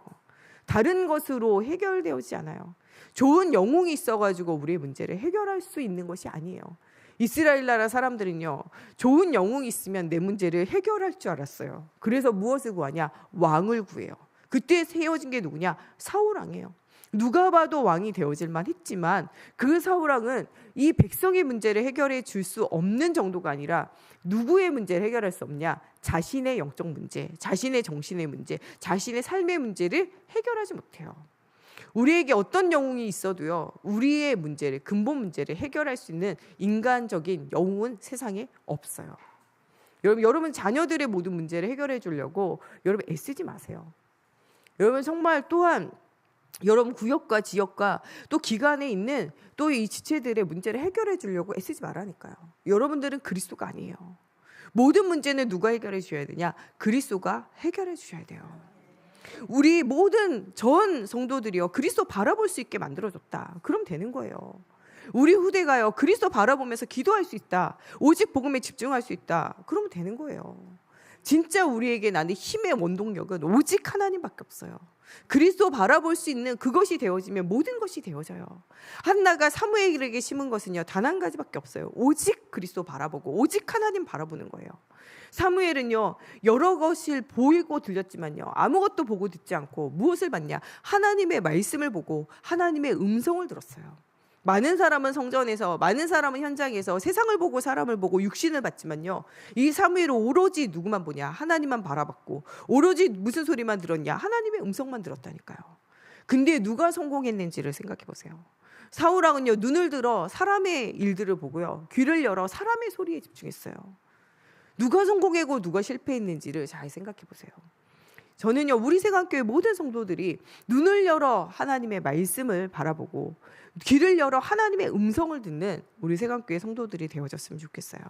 다른 것으로 해결되지 않아요. 좋은 영웅이 있어가지고 우리의 문제를 해결할 수 있는 것이 아니에요. 이스라엘 나라 사람들은요, 좋은 영웅이 있으면 내 문제를 해결할 줄 알았어요. 그래서 무엇을 구하냐? 왕을 구해요. 그때 세워진 게 누구냐? 사울왕이에요. 누가 봐도 왕이 되어질만 했지만 그 사울왕은 이 백성의 문제를 해결해 줄 수 없는 정도가 아니라 누구의 문제를 해결할 수 없냐? 자신의 영적 문제, 자신의 정신의 문제, 자신의 삶의 문제를 해결하지 못해요. 우리에게 어떤 영웅이 있어도요, 우리의 문제를, 근본 문제를 해결할 수 있는 인간적인 영웅은 세상에 없어요. 여러분 자녀들의 모든 문제를 해결해 주려고 여러분 애쓰지 마세요. 여러분 정말 또한 여러분 구역과 지역과 또 기관에 있는 또 이 지체들의 문제를 해결해 주려고 애쓰지 말라니까요. 여러분들은 그리스도가 아니에요. 모든 문제는 누가 해결해 주셔야 되냐? 그리스도가 해결해 주셔야 돼요. 우리 모든 전 성도들이요, 그리스도 바라볼 수 있게 만들어줬다. 그럼 되는 거예요. 우리 후대가요, 그리스도 바라보면서 기도할 수 있다. 오직 복음에 집중할 수 있다. 그러면 되는 거예요. 진짜 우리에게 나는 힘의 원동력은 오직 하나님밖에 없어요. 그리스도 바라볼 수 있는 그것이 되어지면 모든 것이 되어져요. 한나가 사무엘에게 심은 것은요, 단 한 가지밖에 없어요. 오직 그리스도 바라보고 오직 하나님 바라보는 거예요. 사무엘은요, 여러 것을 보이고 들렸지만요, 아무것도 보고 듣지 않고 무엇을 봤냐? 하나님의 말씀을 보고 하나님의 음성을 들었어요. 많은 사람은 성전에서, 많은 사람은 현장에서 세상을 보고 사람을 보고 육신을 봤지만요, 이 사무엘은 오로지 누구만 보냐? 하나님만 바라봤고, 오로지 무슨 소리만 들었냐? 하나님의 음성만 들었다니까요. 근데 누가 성공했는지를 생각해 보세요. 사울왕은요, 눈을 들어 사람의 일들을 보고요, 귀를 열어 사람의 소리에 집중했어요. 누가 성공했고 누가 실패했는지를 잘 생각해 보세요. 저는요, 우리 세강교회 모든 성도들이 눈을 열어 하나님의 말씀을 바라보고 귀를 열어 하나님의 음성을 듣는 우리 세강교회 성도들이 되어졌으면 좋겠어요.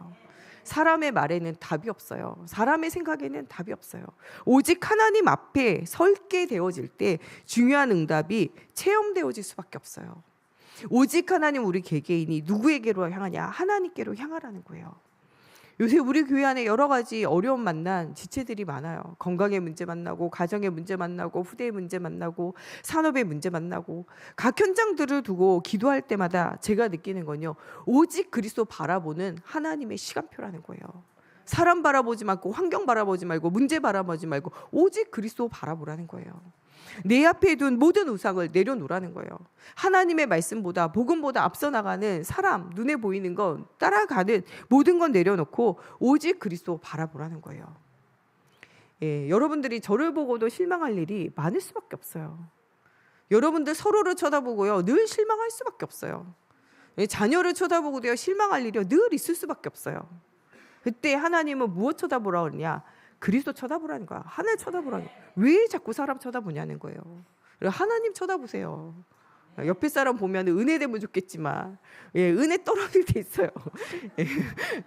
사람의 말에는 답이 없어요. 사람의 생각에는 답이 없어요. 오직 하나님 앞에 설게 되어질 때 중요한 응답이 체험되어질 수밖에 없어요. 오직 하나님, 우리 개개인이 누구에게로 향하냐? 하나님께로 향하라는 거예요. 요새 우리 교회 안에 여러 가지 어려움 만난 지체들이 많아요. 건강의 문제 만나고, 가정의 문제 만나고, 후대의 문제 만나고, 산업의 문제 만나고, 각 현장들을 두고 기도할 때마다 제가 느끼는 건요, 오직 그리스도 바라보는 하나님의 시간표라는 거예요. 사람 바라보지 말고, 환경 바라보지 말고, 문제 바라보지 말고 오직 그리스도 바라보라는 거예요. 내 앞에 둔 모든 우상을 내려놓으라는 거예요. 하나님의 말씀보다, 복음보다 앞서 나가는 사람, 눈에 보이는 건 따라가는 모든 건 내려놓고 오직 그리스도 바라보라는 거예요. 예, 여러분들이 저를 보고도 실망할 일이 많을 수밖에 없어요. 여러분들 서로를 쳐다보고요, 늘 실망할 수밖에 없어요. 예, 자녀를 쳐다보고도요, 실망할 일이 늘 있을 수밖에 없어요. 그때 하나님은 무엇 쳐다보라 그러냐? 그리스도 쳐다보라는 거야. 하늘 쳐다보라는 거야. 왜 자꾸 사람 쳐다보냐는 거예요. 하나님 쳐다보세요. 옆에 사람 보면 은혜 되면 좋겠지만, 예, 은혜 떨어질 때 있어요.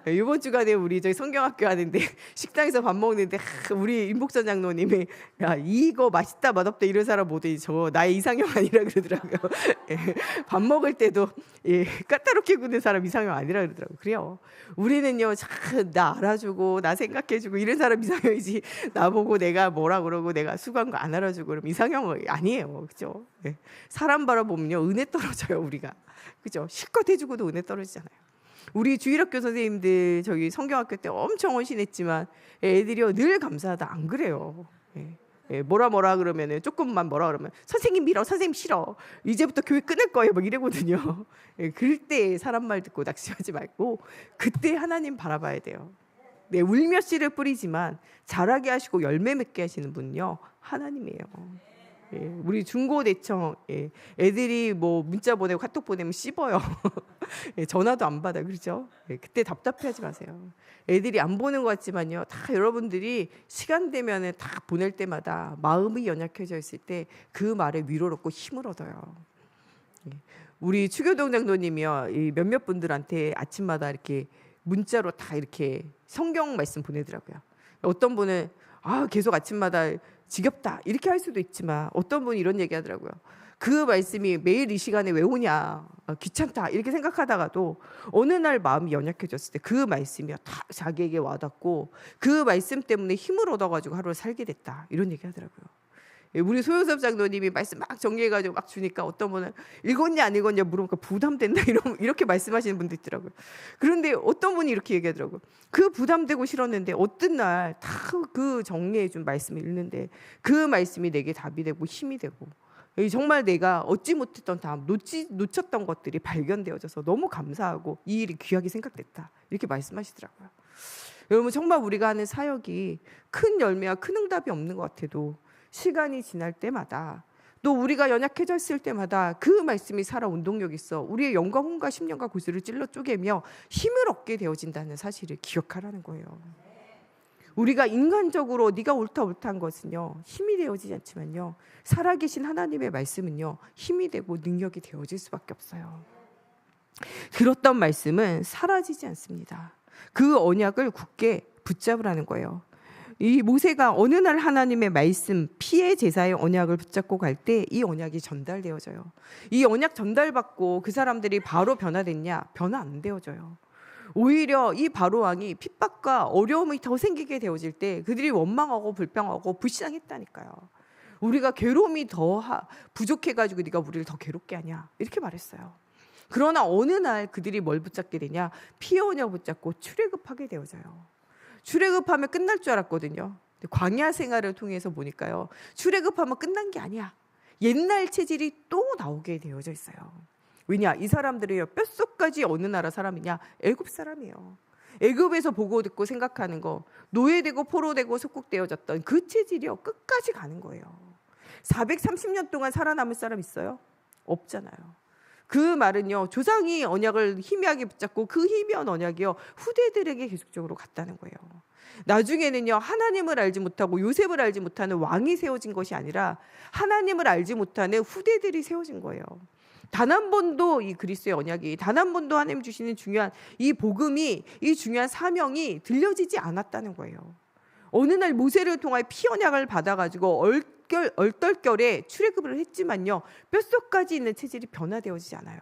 예, 이번 주간에 우리 저희 성경학교 하는데 식당에서 밥 먹는데 우리 임복전 장로님이 야, 이거 맛있다 맛없다 이런 사람 모두 저 나의 이상형 아니라 그러더라고요. 예, 밥 먹을 때도 예, 까다롭게 구는 사람 이상형 아니라 그러더라고요. 그래요. 우리는요, 나 알아주고 나 생각해주고 이런 사람 이상형이지, 나보고 내가 뭐라 그러고 내가 수고한 거 안 알아주고 그럼 이상형 아니에요. 그렇죠? 예, 사람 바라보면 보면요, 은혜 떨어져요 우리가. 그죠? 실컷 해주고도 은혜 떨어지잖아요. 우리 주일학교 선생님들 저기 성경학교 때 엄청 헌신했지만 애들이요 늘 감사하다 안 그래요. 뭐라 그러면은 조금만 뭐라 그러면 선생님 밀어, 선생님 싫어, 이제부터 교회 끊을 거예요 막 이러거든요. 그럴 때 사람 말 듣고 낙심하지 말고 그때 하나님 바라봐야 돼요. 네, 울며 씨를 뿌리지만 자라게 하시고 열매 맺게 하시는 분은요 하나님이에요. 우리 중고대청 애들이 뭐 문자 보내고 카톡 보내면 씹어요. 전화도 안 받아, 그렇죠? 그때 답답해하지 마세요. 애들이 안 보는 것 같지만요, 다 여러분들이 시간 되면은 다 보낼 때마다 마음이 연약해져 있을 때 그 말에 위로를 얻고 힘을 얻어요. 우리 추교동 장로님이요, 이 몇몇 분들한테 아침마다 이렇게 문자로 다 이렇게 성경 말씀 보내더라고요. 어떤 분은 계속 아침마다 지겹다 이렇게 할 수도 있지만 어떤 분이 이런 얘기 하더라고요. 그 말씀이 매일 이 시간에 왜 오냐, 귀찮다 이렇게 생각하다가도 어느 날 마음이 연약해졌을 때 그 말씀이 다 자기에게 와닿고 그 말씀 때문에 힘을 얻어가지고 하루를 살게 됐다 이런 얘기 하더라고요. 우리 소요섭 장로님이 말씀 막 정리해가지고 막 주니까 어떤 분은 읽었냐 안 읽었냐 물어보니까 부담된다 이렇게 말씀하시는 분도 있더라고요. 그런데 어떤 분이 이렇게 얘기하더라고요. 그 부담되고 싫었는데 어떤 날 다 그 정리해준 말씀을 읽는데 그 말씀이 내게 답이 되고 힘이 되고 정말 내가 얻지 못했던 다음 놓쳤던 것들이 발견되어져서 너무 감사하고 이 일이 귀하게 생각됐다 이렇게 말씀하시더라고요. 여러분 정말 우리가 하는 사역이 큰 열매와 큰 응답이 없는 것 같아도 시간이 지날 때마다 또 우리가 연약해졌을 때마다 그 말씀이 살아 운동력 있어 우리의 영과 혼과 심령과 구슬을 찔러 쪼개며 힘을 얻게 되어진다는 사실을 기억하라는 거예요. 우리가 인간적으로 네가 옳다 한 것은요 힘이 되어지지 않지만요 살아계신 하나님의 말씀은요 힘이 되고 능력이 되어질 수밖에 없어요. 들었던 말씀은 사라지지 않습니다. 그 언약을 굳게 붙잡으라는 거예요. 이 모세가 어느 날 하나님의 말씀 피의 제사의 언약을 붙잡고 갈 때 이 언약이 전달되어져요. 이 언약 전달받고 그 사람들이 바로 변화됐냐? 변화 안 되어져요. 오히려 이 바로 왕이 핍박과 어려움이 더 생기게 되어질 때 그들이 원망하고 불평하고 불신앙했다니까요. 우리가 괴로움이 더 부족해가지고 네가 우리를 더 괴롭게 하냐 이렇게 말했어요. 그러나 어느 날 그들이 뭘 붙잡게 되냐? 피의 언약 붙잡고 출애굽하게 되어져요. 출애굽하면 끝날 줄 알았거든요. 광야 생활을 통해서 보니까요. 출애굽하면 끝난 게 아니야. 옛날 체질이 또 나오게 되어져 있어요. 왜냐? 이 사람들이요. 뼛속까지 어느 나라 사람이냐? 애굽 사람이에요. 애굽에서 보고 듣고 생각하는 거 노예되고 포로되고 속국되어졌던 그 체질이요. 끝까지 가는 거예요. 430년 동안 살아남을 사람 있어요? 없잖아요. 그 말은요. 조상이 언약을 희미하게 붙잡고 그 희미한 언약이요. 후대들에게 계속적으로 갔다는 거예요. 나중에는요. 하나님을 알지 못하고 요셉을 알지 못하는 왕이 세워진 것이 아니라 하나님을 알지 못하는 후대들이 세워진 거예요. 단 한 번도 이 그리스도의 언약이 단 한 번도 하나님 주시는 중요한 이 복음이 이 중요한 사명이 들려지지 않았다는 거예요. 어느 날 모세를 통하여 피 언약을 받아가지고 얼떨결에 출애굽을 했지만요. 뼛속까지 있는 체질이 변화되어지지 않아요.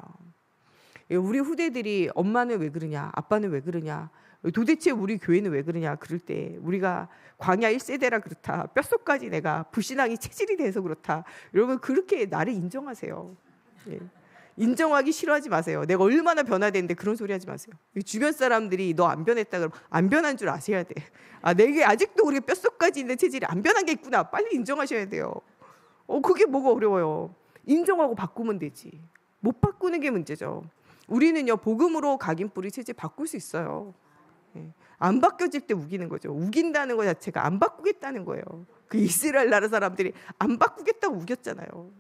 우리 후대들이 엄마는 왜 그러냐, 아빠는 왜 그러냐, 도대체 우리 교회는 왜 그러냐 그럴 때 우리가 광야 1세대라 그렇다, 뼛속까지 내가 불신앙이 체질이 돼서 그렇다, 여러분 그렇게 나를 인정하세요. 인정하기 싫어하지 마세요. 내가 얼마나 변화됐는데 그런 소리 하지 마세요. 주변 사람들이 너 안 변했다 그러면 안 변한 줄 아셔야 돼. 내게 아직도 우리 뼛속까지 있는 체질이 안 변한 게 있구나. 빨리 인정하셔야 돼요. 그게 뭐가 어려워요. 인정하고 바꾸면 되지. 못 바꾸는 게 문제죠. 우리는요 복음으로 각인 뿌리 체질 바꿀 수 있어요. 안 바뀌어질 때 우기는 거죠. 우긴다는 것 자체가 안 바꾸겠다는 거예요. 그 이스라엘 나라 사람들이 안 바꾸겠다고 우겼잖아요.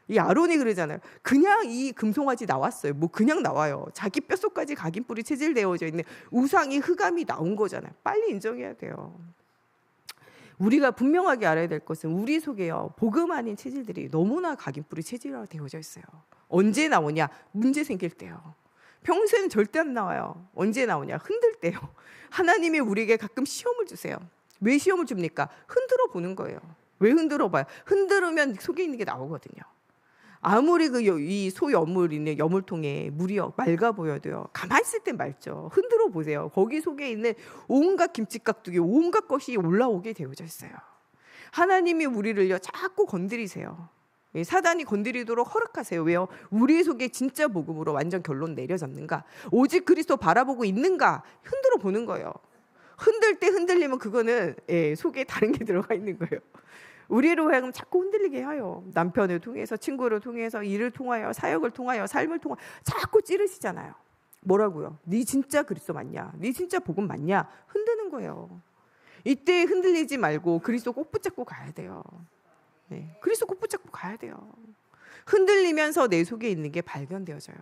이 아론이 그러잖아요. 그냥 이 금송아지 나왔어요. 뭐 그냥 나와요. 자기 뼛속까지 각인 뿌리 체질되어져 있는 우상이 흑암이 나온 거잖아요. 빨리 인정해야 돼요. 우리가 분명하게 알아야 될 것은 우리 속에요. 복음 아닌 체질들이 너무나 각인 뿌리 체질화가 되어져 있어요. 언제 나오냐? 문제 생길 때요. 평소에는 절대 안 나와요. 언제 나오냐? 흔들 때요. 하나님이 우리에게 가끔 시험을 주세요. 왜 시험을 줍니까? 흔들어 보는 거예요. 왜 흔들어 봐요? 흔들으면 속에 있는 게 나오거든요. 아무리 이 소여물이네 여물통에 물이 맑아 보여도요. 가만히 있을 땐 맑죠. 흔들어 보세요. 거기 속에 있는 온갖 김치깍두기, 온갖 것이 올라오게 되어져 있어요. 하나님이 우리를요 자꾸 건드리세요. 사단이 건드리도록 허락하세요. 왜요? 우리 속에 진짜 복음으로 완전 결론 내려잡는가? 오직 그리스도 바라보고 있는가? 흔들어 보는 거예요. 흔들 때 흔들리면 그거는 속에 다른 게 들어가 있는 거예요. 우리로 하여금 자꾸 흔들리게 해요. 남편을 통해서, 친구를 통해서, 일을 통하여, 사역을 통하여, 삶을 통하여 자꾸 찌르시잖아요. 뭐라고요? 네 진짜 그리스도 맞냐? 네 진짜 복음 맞냐? 흔드는 거예요. 이때 흔들리지 말고 그리스도 꼭 붙잡고 가야 돼요. 그리스도 꼭 붙잡고 가야 돼요. 흔들리면서 내 속에 있는 게 발견되어져요.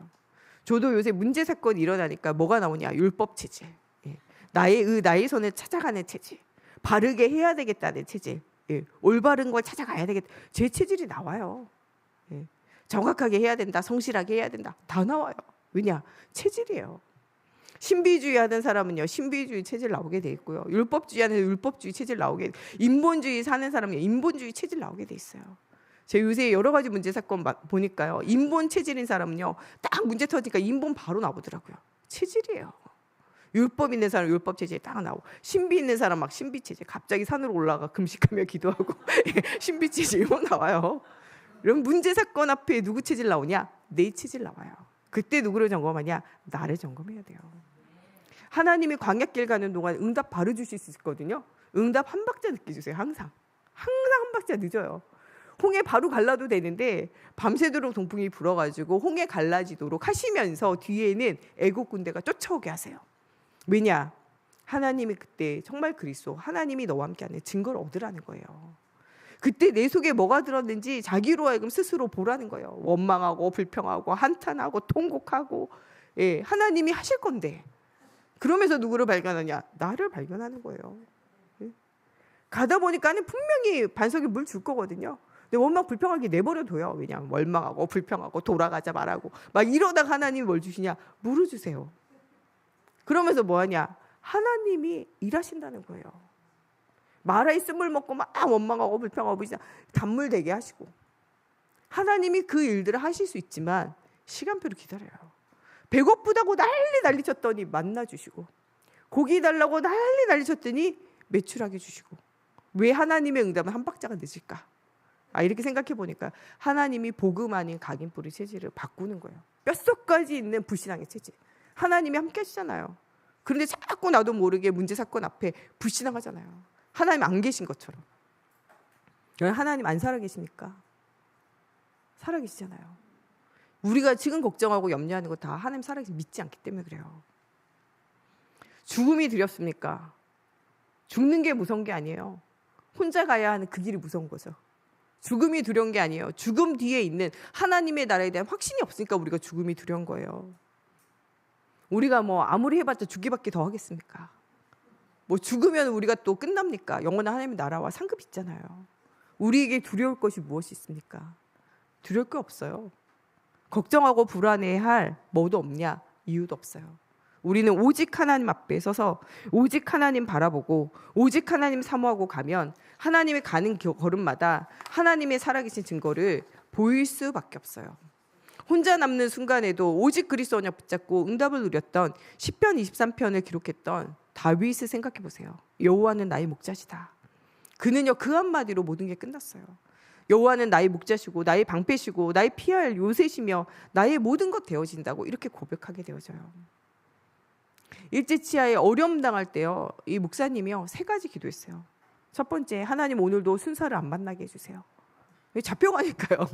저도 요새 문제 사건이 일어나니까 뭐가 나오냐? 율법 체질. 나의 손을 찾아가는 체질. 바르게 해야 되겠다는 체질. 올바른 걸 찾아가야 되겠다. 제 체질이 나와요. 정확하게 해야 된다. 성실하게 해야 된다. 다 나와요. 왜냐? 체질이에요. 신비주의 하는 사람은요, 신비주의 체질 나오게 돼 있고요. 율법주의 하는 율법주의 체질 나오게, 인본주의 사는 사람은 인본주의 체질 나오게 돼 있어요. 제가 요새 여러 가지 문제 사건 보니까요, 인본 체질인 사람은요, 딱 문제 터지니까 인본 바로 나오더라고요. 체질이에요. 율법 있는 사람 율법 체질 딱 나오고, 신비 있는 사람 막 신비 체질, 갑자기 산으로 올라가 금식하며 기도하고 신비 체질 이거 나와요. 그럼 문제 사건 앞에 누구 체질 나오냐? 내 체질 나와요. 그때 누구를 점검하냐? 나를 점검해야 돼요. 하나님이 광야길 가는 동안 응답 바로 주실 수 있거든요. 응답 한 박자 늦게 주세요. 항상 한 박자 늦어요. 홍해 바로 갈라도 되는데 밤새도록 동풍이 불어가지고 홍해 갈라지도록 하시면서 뒤에는 애국 군대가 쫓아오게 하세요. 왜냐? 하나님이 그때 정말 그리스도, 하나님이 너와 함께하는 증거를 얻으라는 거예요. 그때 내 속에 뭐가 들었는지 자기로 하여금 스스로 보라는 거예요. 원망하고 불평하고 한탄하고 통곡하고, 하나님이 하실 건데, 그러면서 누구를 발견하냐? 나를 발견하는 거예요. 가다 보니까는 분명히 반석에 물 줄 거거든요. 근데 원망 불평하게 내버려둬요. 왜냐하면 원망하고 불평하고 돌아가자 말하고 막 이러다가 하나님이 뭘 주시냐? 물을 주세요. 그러면서 뭐하냐? 하나님이 일하신다는 거예요. 마라의 쓴물 먹고 막 원망하고 불평하고 단물 되게 하시고, 하나님이 그 일들을 하실 수 있지만 시간표를 기다려요. 배고프다고 난리 쳤더니 만나 주시고, 고기 달라고 난리 쳤더니 매출하게 주시고. 왜 하나님의 응답은 한 박자가 늦을까? 이렇게 생각해 보니까 하나님이 복음 아닌 각인 뿌리 체질을 바꾸는 거예요. 뼛속까지 있는 불신앙의 체질. 하나님이 함께 하시잖아요. 그런데 자꾸 나도 모르게 문제 사건 앞에 불신앙하잖아요. 하나님 안 계신 것처럼. 하나님 안 살아계십니까? 살아계시잖아요. 우리가 지금 걱정하고 염려하는 거 다 하나님 살아계시 믿지 않기 때문에 그래요. 죽음이 두렵습니까? 죽는 게 무서운 게 아니에요. 혼자 가야 하는 그 길이 무서운 거죠. 죽음이 두려운 게 아니에요. 죽음 뒤에 있는 하나님의 나라에 대한 확신이 없으니까 우리가 죽음이 두려운 거예요. 우리가 뭐 아무리 해봤자 죽기밖에 더 하겠습니까? 뭐 죽으면 우리가 또 끝납니까? 영원한 하나님의 나라와 상급이 있잖아요. 우리에게 두려울 것이 무엇이 있습니까? 두려울 게 없어요. 걱정하고 불안해할 뭐도 없냐? 이유도 없어요. 우리는 오직 하나님 앞에 서서 오직 하나님 바라보고 오직 하나님 사모하고 가면 하나님의 가는 걸음마다 하나님의 살아계신 증거를 보일 수밖에 없어요. 혼자 남는 순간에도 오직 그리스도 언약 붙잡고 응답을 누렸던 시편 23편을 기록했던 다윗을 생각해 보세요. 여호와는 나의 목자시다. 그는요 그 한마디로 모든 게 끝났어요. 여호와는 나의 목자시고 나의 방패시고 나의 피할 요새시며 나의 모든 것 되어진다고 이렇게 고백하게 되어져요. 일제치하에 어려움 당할 때요, 이 목사님이요 3가지 기도했어요. 첫 번째, 하나님 오늘도 순사를 안 만나게 해주세요. 잡혀가니까요.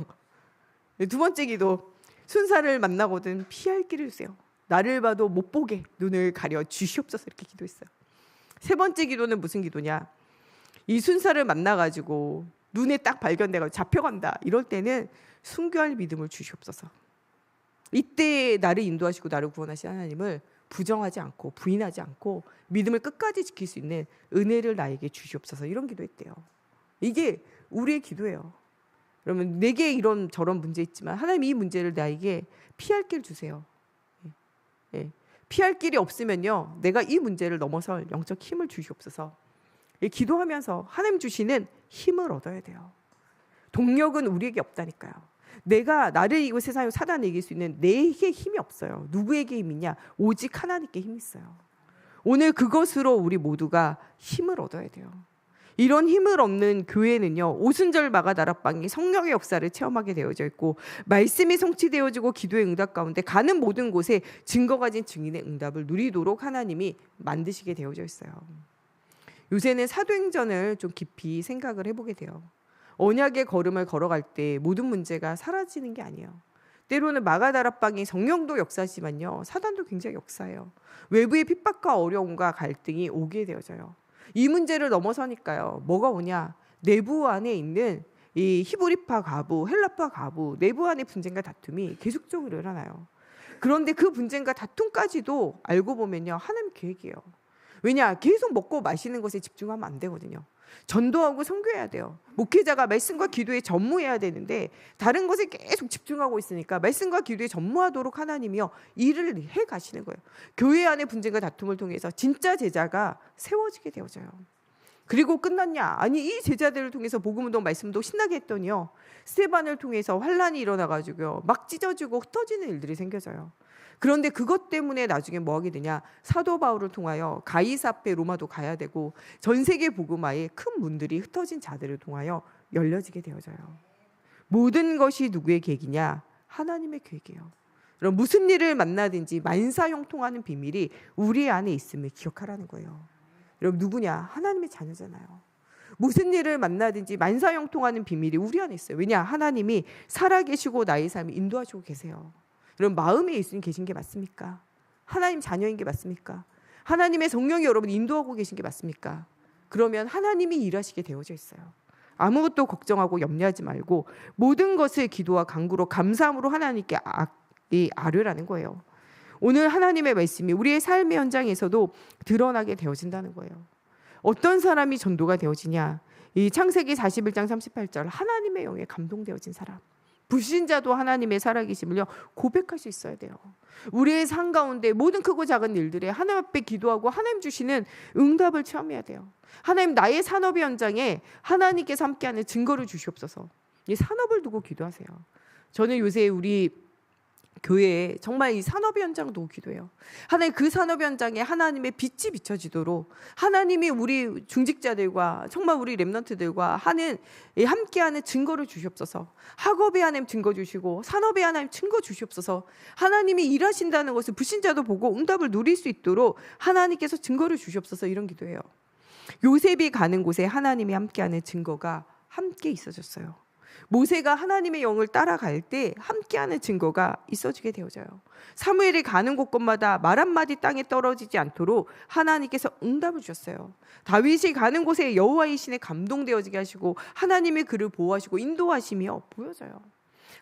두 번째 기도, 순사를 만나거든 피할 길을 주세요. 나를 봐도 못 보게 눈을 가려 주시옵소서 이렇게 기도했어요. 세 번째 기도는 무슨 기도냐? 이 순사를 만나가지고 눈에 딱 발견돼가지고 잡혀간다 이럴 때는 순교할 믿음을 주시옵소서. 이때 나를 인도하시고 나를 구원하신 하나님을 부정하지 않고 부인하지 않고 믿음을 끝까지 지킬 수 있는 은혜를 나에게 주시옵소서 이런 기도했대요. 이게 우리의 기도예요. 그러면 내게 이런 저런 문제 있지만 하나님 이 문제를 나에게 피할 길 주세요. 피할 길이 없으면요 내가 이 문제를 넘어설 영적 힘을 주시옵소서. 기도하면서 하나님 주시는 힘을 얻어야 돼요. 동력은 우리에게 없다니까요. 내가 나를 이기고 세상을 사단을 이길 수 있는 내게 힘이 없어요. 누구에게 힘이 있냐? 오직 하나님께 힘이 있어요. 오늘 그것으로 우리 모두가 힘을 얻어야 돼요. 이런 힘을 얻는 교회는요, 오순절 마가 다락방이 성령의 역사를 체험하게 되어져 있고 말씀이 성취되어지고 기도의 응답 가운데 가는 모든 곳에 증거 가진 증인의 응답을 누리도록 하나님이 만드시게 되어져 있어요. 요새는 사도행전을 좀 깊이 생각을 해보게 돼요. 언약의 걸음을 걸어갈 때 모든 문제가 사라지는 게 아니에요. 때로는 마가다락방이 성령도 역사지만요, 사단도 굉장히 역사예요. 외부의 핍박과 어려움과 갈등이 오게 되어져요. 이 문제를 넘어서니까요, 뭐가 오냐? 내부 안에 있는 이 히브리파 가부, 헬라파 가부, 내부 안의 분쟁과 다툼이 계속적으로 일어나요. 그런데 그 분쟁과 다툼까지도 알고 보면요, 하나님 계획이에요. 왜냐? 계속 먹고 마시는 것에 집중하면 안 되거든요. 전도하고 선교해야 돼요. 목회자가 말씀과 기도에 전무해야 되는데 다른 것에 계속 집중하고 있으니까 말씀과 기도에 전무하도록 하나님이요, 일을 해 가시는 거예요. 교회 안의 분쟁과 다툼을 통해서 진짜 제자가 세워지게 되어져요. 그리고 끝났냐? 아니, 이 제자들을 통해서 복음운동 말씀도 신나게 했더니요, 스테반을 통해서 환란이 일어나가지고요, 막 찢어지고 흩어지는 일들이 생겨져요. 그런데 그것 때문에 나중에 뭐 하게 되냐? 사도 바울을 통하여 가이사 앞에 로마도 가야 되고 전 세계 복음화의 큰 문들이 흩어진 자들을 통하여 열려지게 되어져요. 모든 것이 누구의 계획이냐? 하나님의 계획이에요. 그럼 무슨 일을 만나든지 만사형통하는 비밀이 우리 안에 있음을 기억하라는 거예요. 여러분, 누구냐? 하나님의 자녀잖아요. 무슨 일을 만나든지 만사형통하는 비밀이 우리 안에 있어요. 왜냐? 하나님이 살아계시고 나의 삶을 인도하시고 계세요. 여러분, 마음에 예수님 계신 게 맞습니까? 하나님 자녀인 게 맞습니까? 하나님의 성령이 여러분 인도하고 계신 게 맞습니까? 그러면 하나님이 일하시게 되어져 있어요. 아무것도 걱정하고 염려하지 말고 모든 것을 기도와 간구로 감사함으로 하나님께 아뢰라는 거예요. 오늘 하나님의 말씀이 우리의 삶의 현장에서도 드러나게 되어진다는 거예요. 어떤 사람이 전도가 되어지냐? 이 창세기 41장 38절, 하나님의 영에 감동되어진 사람. 불신자도 하나님의 살아계심을요, 고백할 수 있어야 돼요. 우리의 삶 가운데 모든 크고 작은 일들에 하나님 앞에 기도하고 하나님 주시는 응답을 체험해야 돼요. 하나님, 나의 산업의 현장에 하나님께서 함께하는 증거를 주시옵소서. 이 산업을 두고 기도하세요. 저는 요새 우리 교회에 정말 이 산업의 현장을 두고 기도해요. 하나님, 그 산업의 현장에 하나님의 빛이 비춰지도록 하나님이 우리 중직자들과 정말 우리 렘넌트들과 함께하는 증거를 주시옵소서. 학업에 하나님 증거 주시고 산업에 하나님 증거 주시옵소서. 하나님이 일하신다는 것을 불신자도 보고 응답을 누릴 수 있도록 하나님께서 증거를 주시옵소서. 이런 기도해요. 요셉이 가는 곳에 하나님이 함께하는 증거가 함께 있어졌어요. 모세가 하나님의 영을 따라갈 때 함께하는 증거가 있어지게 되어져요. 사무엘이 가는 곳곳마다 말 한마디 땅에 떨어지지 않도록 하나님께서 응답을 주셨어요. 다윗이 가는 곳에 여호와의 신에 감동되어지게 하시고 하나님의 그를 보호하시고 인도하시며 보여져요.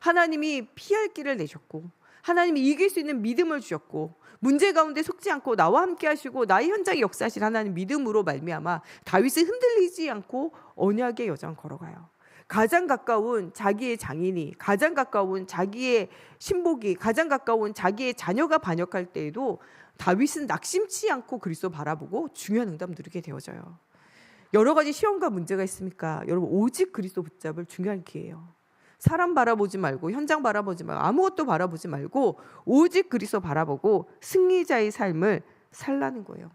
하나님이 피할 길을 내셨고 하나님이 이길 수 있는 믿음을 주셨고 문제 가운데 속지 않고 나와 함께 하시고 나의 현장에 역사하신 하나님 믿음으로 말미암아 다윗은 흔들리지 않고 언약의 여정 걸어가요. 가장 가까운 자기의 장인이, 가장 가까운 자기의 신복이, 가장 가까운 자기의 자녀가 반역할 때에도 다윗은 낙심치 않고 그리스도 바라보고 중요한 응답 누리게 되어져요. 여러 가지 시험과 문제가 있습니까? 여러분, 오직 그리스도 붙잡을 중요한 기회예요. 사람 바라보지 말고 현장 바라보지 말고 아무것도 바라보지 말고 오직 그리스도 바라보고 승리자의 삶을 살라는 거예요.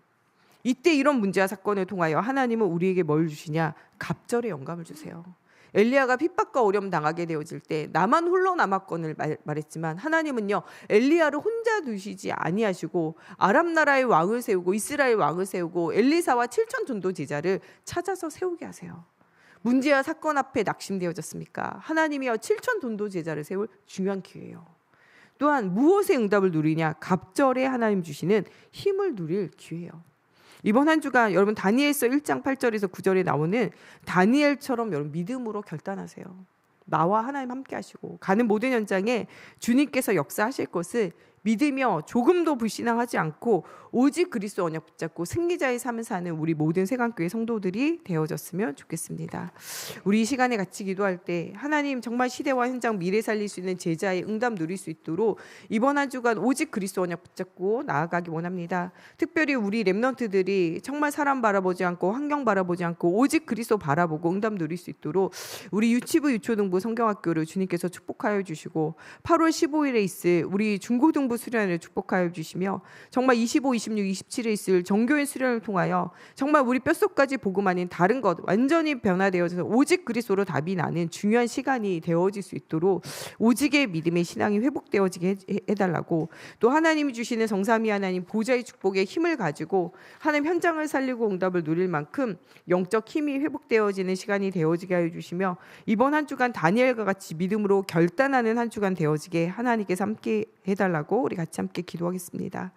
이때 이런 문제와 사건을 통하여 하나님은 우리에게 뭘 주시냐? 갑절의 영감을 주세요. 엘리야가 핍박과 어려움 당하게 되어질 때 나만 홀로 남았건을 말했지만 하나님은요, 엘리야를 혼자 두시지 아니하시고 아람 나라의 왕을 세우고 이스라엘 왕을 세우고 엘리사와 7천 전도 제자를 찾아서 세우게 하세요. 문제와 사건 앞에 낙심되어졌습니까? 하나님이요, 7천 전도 제자를 세울 중요한 기회예요. 또한 무엇의 응답을 누리냐? 갑절에 하나님 주시는 힘을 누릴 기회예요. 이번 한 주간 여러분 다니엘서 1장 8절에서 9절에 나오는 다니엘처럼 여러분 믿음으로 결단하세요. 나와 하나님 함께 하시고 가는 모든 현장에 주님께서 역사하실 것을 믿으며 조금도 불신앙하지 않고 오직 그리스도 언약 붙잡고 승리자의 삶을 사는 우리 모든 세강교회 성도들이 되어졌으면 좋겠습니다. 우리 이 시간에 같이 기도할 때 하나님 정말 시대와 현장 미래 살릴 수 있는 제자의 응답 누릴 수 있도록 이번 한 주간 오직 그리스도 언약 붙잡고 나아가기 원합니다. 특별히 우리 렘넌트들이 정말 사람 바라보지 않고 환경 바라보지 않고 오직 그리스도 바라보고 응답 누릴 수 있도록 우리 유치부 유초등부 성경학교를 주님께서 축복하여 주시고 8월 15일에 있을 우리 중고등부 전년부 수련을 축복하여 주시며 정말 25, 26, 27에 있을 정교인 수련을 통하여 정말 우리 뼛속까지 복음 아닌 다른 것 완전히 변화되어져서 오직 그리스도로 답이 나는 중요한 시간이 되어질 수 있도록 오직의 믿음의 신앙이 회복되어지게 해달라고, 또 하나님이 주시는 성삼위 하나님 보좌의 축복에 힘을 가지고 하나님 현장을 살리고 응답을 누릴 만큼 영적 힘이 회복되어지는 시간이 되어지게 하여 주시며 이번 한 주간 다니엘과 같이 믿음으로 결단하는 한 주간 되어지게 하나님께서 함께 해달라고 우리 같이 함께 기도하겠습니다.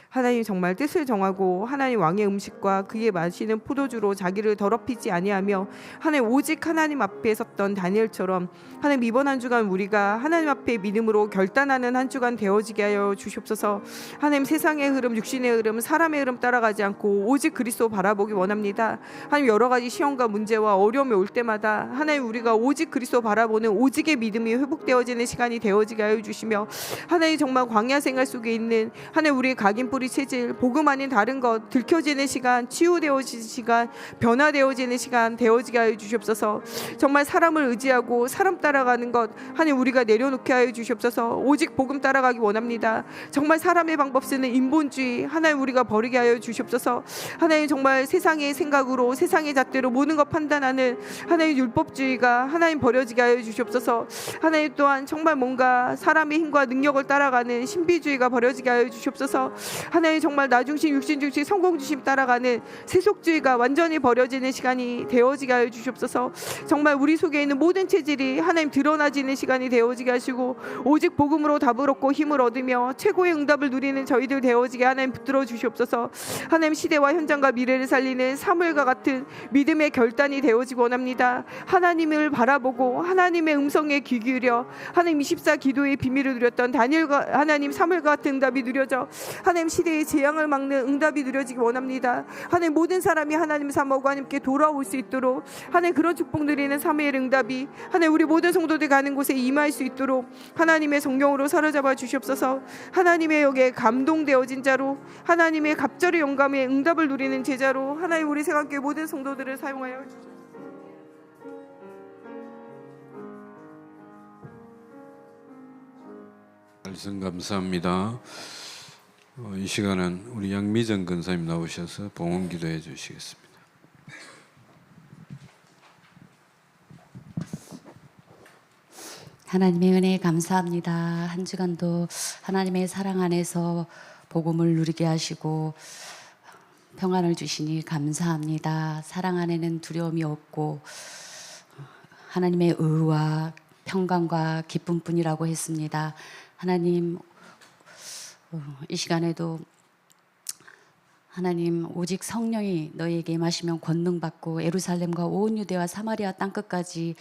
하나님 정말 뜻을 정하고 하나님 왕의 음식과 그의 마시는 포도주로 자기를 더럽히지 아니하며 하나님 오직 하나님 앞에 섰던 다니엘처럼 하나님 이번 한 주간 우리가 하나님 앞에 믿음으로 결단하는 한 주간 되어지게 하여 주시옵소서. 하나님 세상의 흐름, 육신의 흐름, 사람의 흐름 따라가지 않고 오직 그리스도 바라보기 원합니다. 하나님 여러 가지 시험과 문제와 어려움이 올 때마다 하나님 우리가 오직 그리스도 바라보는 오직의 믿음이 회복되어지는 시간이 되어지게 하여 주시며 하나님 정말 광야 생활 속에 있는 하나님 우리의 각인 뿌리 체질, 복음 아닌 다른 것 들켜지는 시간, 치유되어지는 시간, 변화되어지는 시간 되어지게 하여 주시옵소서. 정말 사람을 의지하고 사람 따라가는 것 하나님 우리가 내려놓게 하여 주시옵소서. 오직 복음 따라가기 원합니다. 정말 사람의 방법 쓰는 인본주의 하나님 우리가 버리게 하여 주시옵소서. 하나님 정말 세상의 생각으로 세상의 잣대로 모든 것 판단하는 하나님 율법주의가 하나님 버려지게 하여 주시옵소서. 하나님 또한 정말 뭔가 사람의 힘과 능력을 따라가는 신비주의가 버려지게 하여 주시옵소서. 하나님 정말 나중심 육신중심 성공중심 따라가는 세속주의가 완전히 버려지는 시간이 되어지게 하여 주시옵소서. 정말 우리 속에 있는 모든 체질이 하나님 드러나지는 시간이 되어지게 하시고 오직 복음으로 답을 얻고 힘을 얻으며 최고의 응답을 누리는 저희들 되어지게 하나님 붙들어 주시옵소서. 하나님 시대와 현장과 미래를 살리는 사무엘과 같은 믿음의 결단이 되어지기 원합니다. 하나님을 바라보고 하나님의 음성에 귀 기울여 하나님 24 기도의 비밀을 누렸던 다니엘과 하나님 사무엘과 같은 응답이 누려져 하나님 시대의 재앙을 막는 응답이 누려지기 원합니다. 하나님 모든 사람이 하나님 사모하고 하나님께 돌아올 수 있도록 하나님 그런 축복 누리는 사무엘 응답이 하나님 우리 모든 성도들 가는 곳에 임할 수 있도록 하나님의 성령으로 사로잡아 주시옵소서. 하나님의 역에 감동되어진 자로 하나님의 갑절의 영감의 응답을 누리는 제자로 하나님 우리 새감교회 모든 성도들을 사용하여 주시옵소서. 말씀 감사합니다. 이 시간은 우리 양미정 권사님 나오셔서 봉헌 기도해 주시겠습니다. 하나님의 은혜에 감사합니다. 한 주간도 하나님의 사랑 안에서 복음을 누리게 하시고 평안을 주시니 감사합니다. 사랑 안에는 두려움이 없고 하나님의 의와 평강과 기쁨뿐이라고 했습니다. 하나님 이 시간에도 하나님 오직 성령이 너희에게 임하시면 권능받고 예루살렘과 온 유대와 사마리아 땅끝까지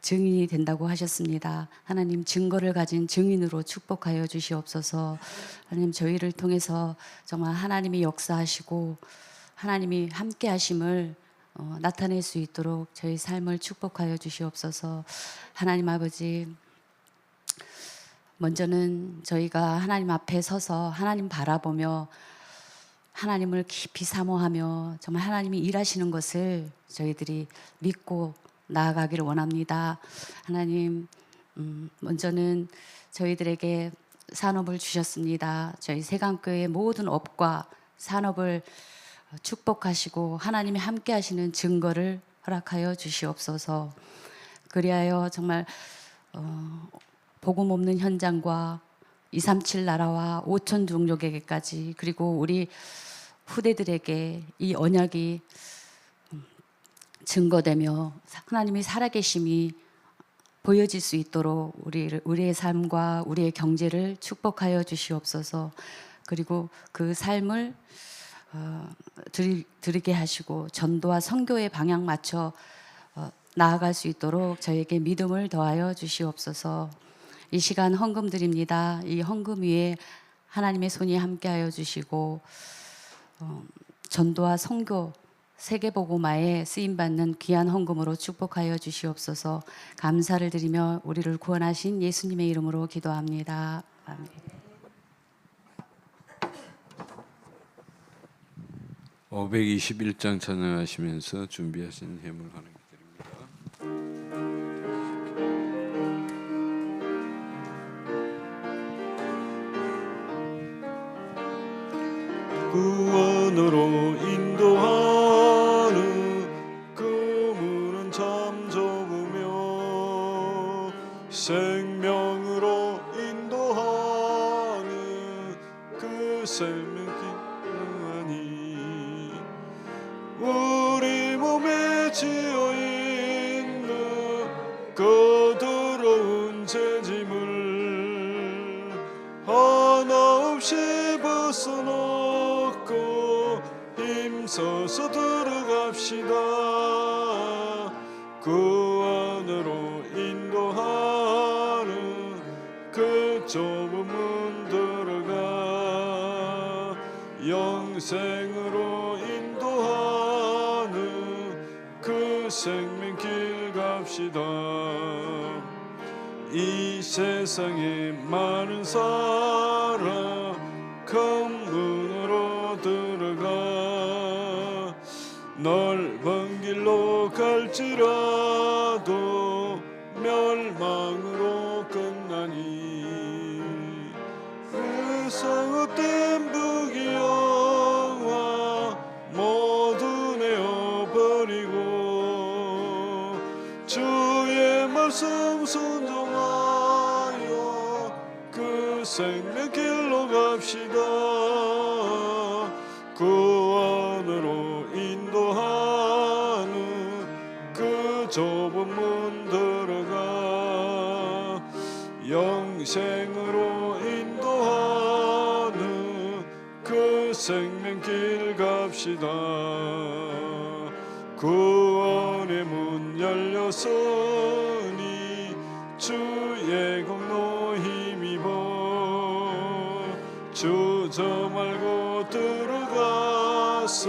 증인이 된다고 하셨습니다. 하나님 증거를 가진 증인으로 축복하여 주시옵소서. 하나님 저희를 통해서 정말 하나님이 역사하시고 하나님이 함께 하심을 나타낼 수 있도록 저희 삶을 축복하여 주시옵소서. 하나님 아버지, 먼저는 저희가 하나님 앞에 서서 하나님 바라보며 하나님을 깊이 사모하며 정말 하나님이 일하시는 것을 저희들이 믿고 나아가기를 원합니다. 하나님, 먼저는 저희들에게 산업을 주셨습니다. 저희 새감교회의 모든 업과 산업을 축복하시고 하나님이 함께 하시는 증거를 허락하여 주시옵소서. 그리하여 정말 복음 없는 현장과 237 나라와 5천 종족에게까지 그리고 우리 후대들에게 이 언약이 증거되며 하나님의 살아계심이 보여질 수 있도록 우리의 삶과 우리의 경제를 축복하여 주시옵소서. 그리고 그 삶을 드리게 하시고 전도와 선교의 방향 맞춰 나아갈 수 있도록 저에게 믿음을 더하여 주시옵소서. 이 시간 헌금 드립니다. 이 헌금 위에 하나님의 손이 함께하여 주시고 전도와 선교 세계복음화에 쓰임받는 귀한 헌금으로 축복하여 주시옵소서. 감사를 드리며 우리를 구원하신 예수님의 이름으로 기도합니다. 아멘. 521장 찬양하시면서 준비하신 예물 하나님 드립니다. 안으로 인도하는 그 문은 참 좁으며 생명으로 인도하는 그 생명길하니 우리 몸에 지어있는 그 더러운 죄짐을 하나 없이 벗어놓고 힘써서 들어갑시다. 그 안으로 인도하는 그 좁은 문 들어가 영생으로 인도하는 그 생명길 갑시다. 이 세상에 많은 사람 큰 문으로 들어가 넓은 길로 갈지라도 멸망으로 끝나니 그 상헛된 부귀영화 모두 내어버리고 주의 말씀 순종하여 그 생명길로 갑시다. 그 안으로 인도하는 그 좁은 문 들어가 영생으로 인도하는 그 생명길 갑시다. 구원의 문 열렸으니 주의 공로 힘입어 주저 말고 들어가서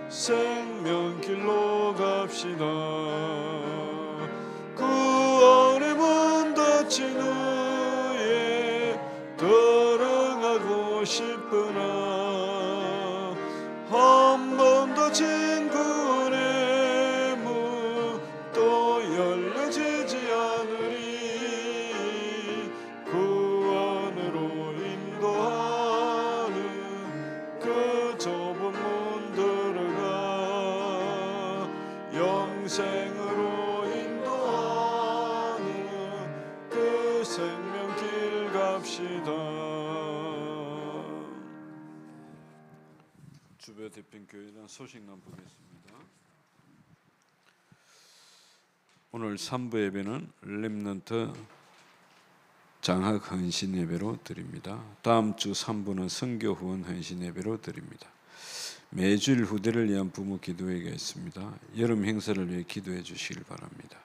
생명길로 갑시다. 구원의 문 닫힌 후에 들어가고 싶으나 한 번 닫힌 구원의 문 또 열려지지 않으리. 구원으로 인도하는 그 좁은 문 들어가 영생으로 인도하는 그 생명길 갑시다. 주배 대평교회단 소식난 보겠습니다. 오늘 3부 예배는 렘넌트 장학 헌신 예배로 드립니다. 다음 주 3부는 선교 후원 헌신 예배로 드립니다. 매주일 후대를 위한 부모 기도회가 있습니다. 여름 행사를 위해 기도해 주시길 바랍니다.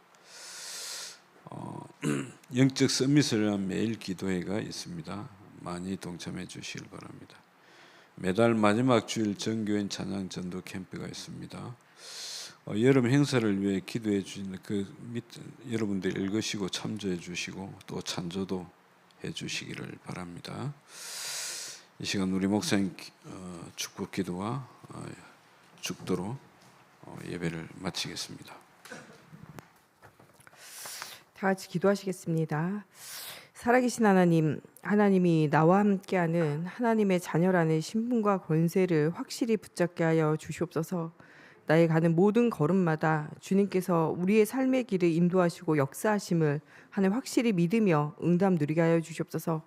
영적 서밋을 위한 매일 기도회가 있습니다. 많이 동참해 주시길 바랍니다. 매달 마지막 주일 전교인 찬양 전도 캠프가 있습니다. 여름 행사를 위해 기도해 주시는 그 여러분들 읽으시고 참조해 주시고 또 찬조도 해 주시기를 바랍니다. 이 시간 우리 목사님 축복 기도와 축도로 예배를 마치겠습니다. 다 같이 기도하시겠습니다. 살아계신 하나님, 하나님이 나와 함께하는 하나님의 자녀라는 신분과 권세를 확실히 붙잡게 하여 주시옵소서. 나의 가는 모든 걸음마다 주님께서 우리의 삶의 길을 인도하시고 역사하심을 하늘 확실히 믿으며 응답 누리게 하여 주시옵소서.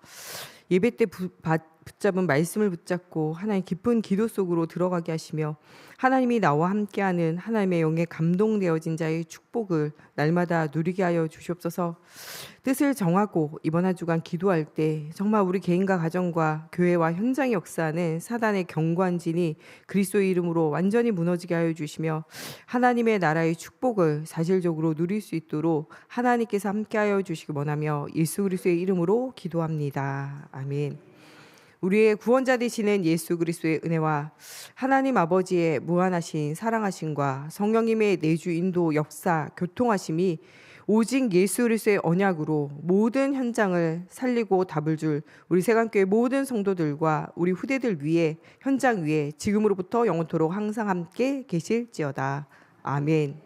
예배 때 붙잡은 말씀을 붙잡고 하나님 깊은 기도 속으로 들어가게 하시며 하나님이 나와 함께하는 하나님의 영에 감동되어진 자의 축복을 날마다 누리게 하여 주시옵소서. 뜻을 정하고 이번 한 주간 기도할 때 정말 우리 개인과 가정과 교회와 현장에 역사하는 사단의 경관진이 그리스도의 이름으로 완전히 무너지게 하여 주시며 하나님의 나라의 축복을 사실적으로 누릴 수 있도록 하나님께서 함께하여 주시기 원하며 예수 그리스도의 이름으로 기도합니다. 아멘. 우리의 구원자 되시는 예수 그리스도의 은혜와 하나님 아버지의 무한하신 사랑하심과 성령님의 내주 인도 역사 교통하심이 오직 예수 그리스도의 언약으로 모든 현장을 살리고 답을 줄 우리 세간교회 모든 성도들과 우리 후대들 위에 현장 위에 지금으로부터 영원토록 항상 함께 계실지어다. 아멘.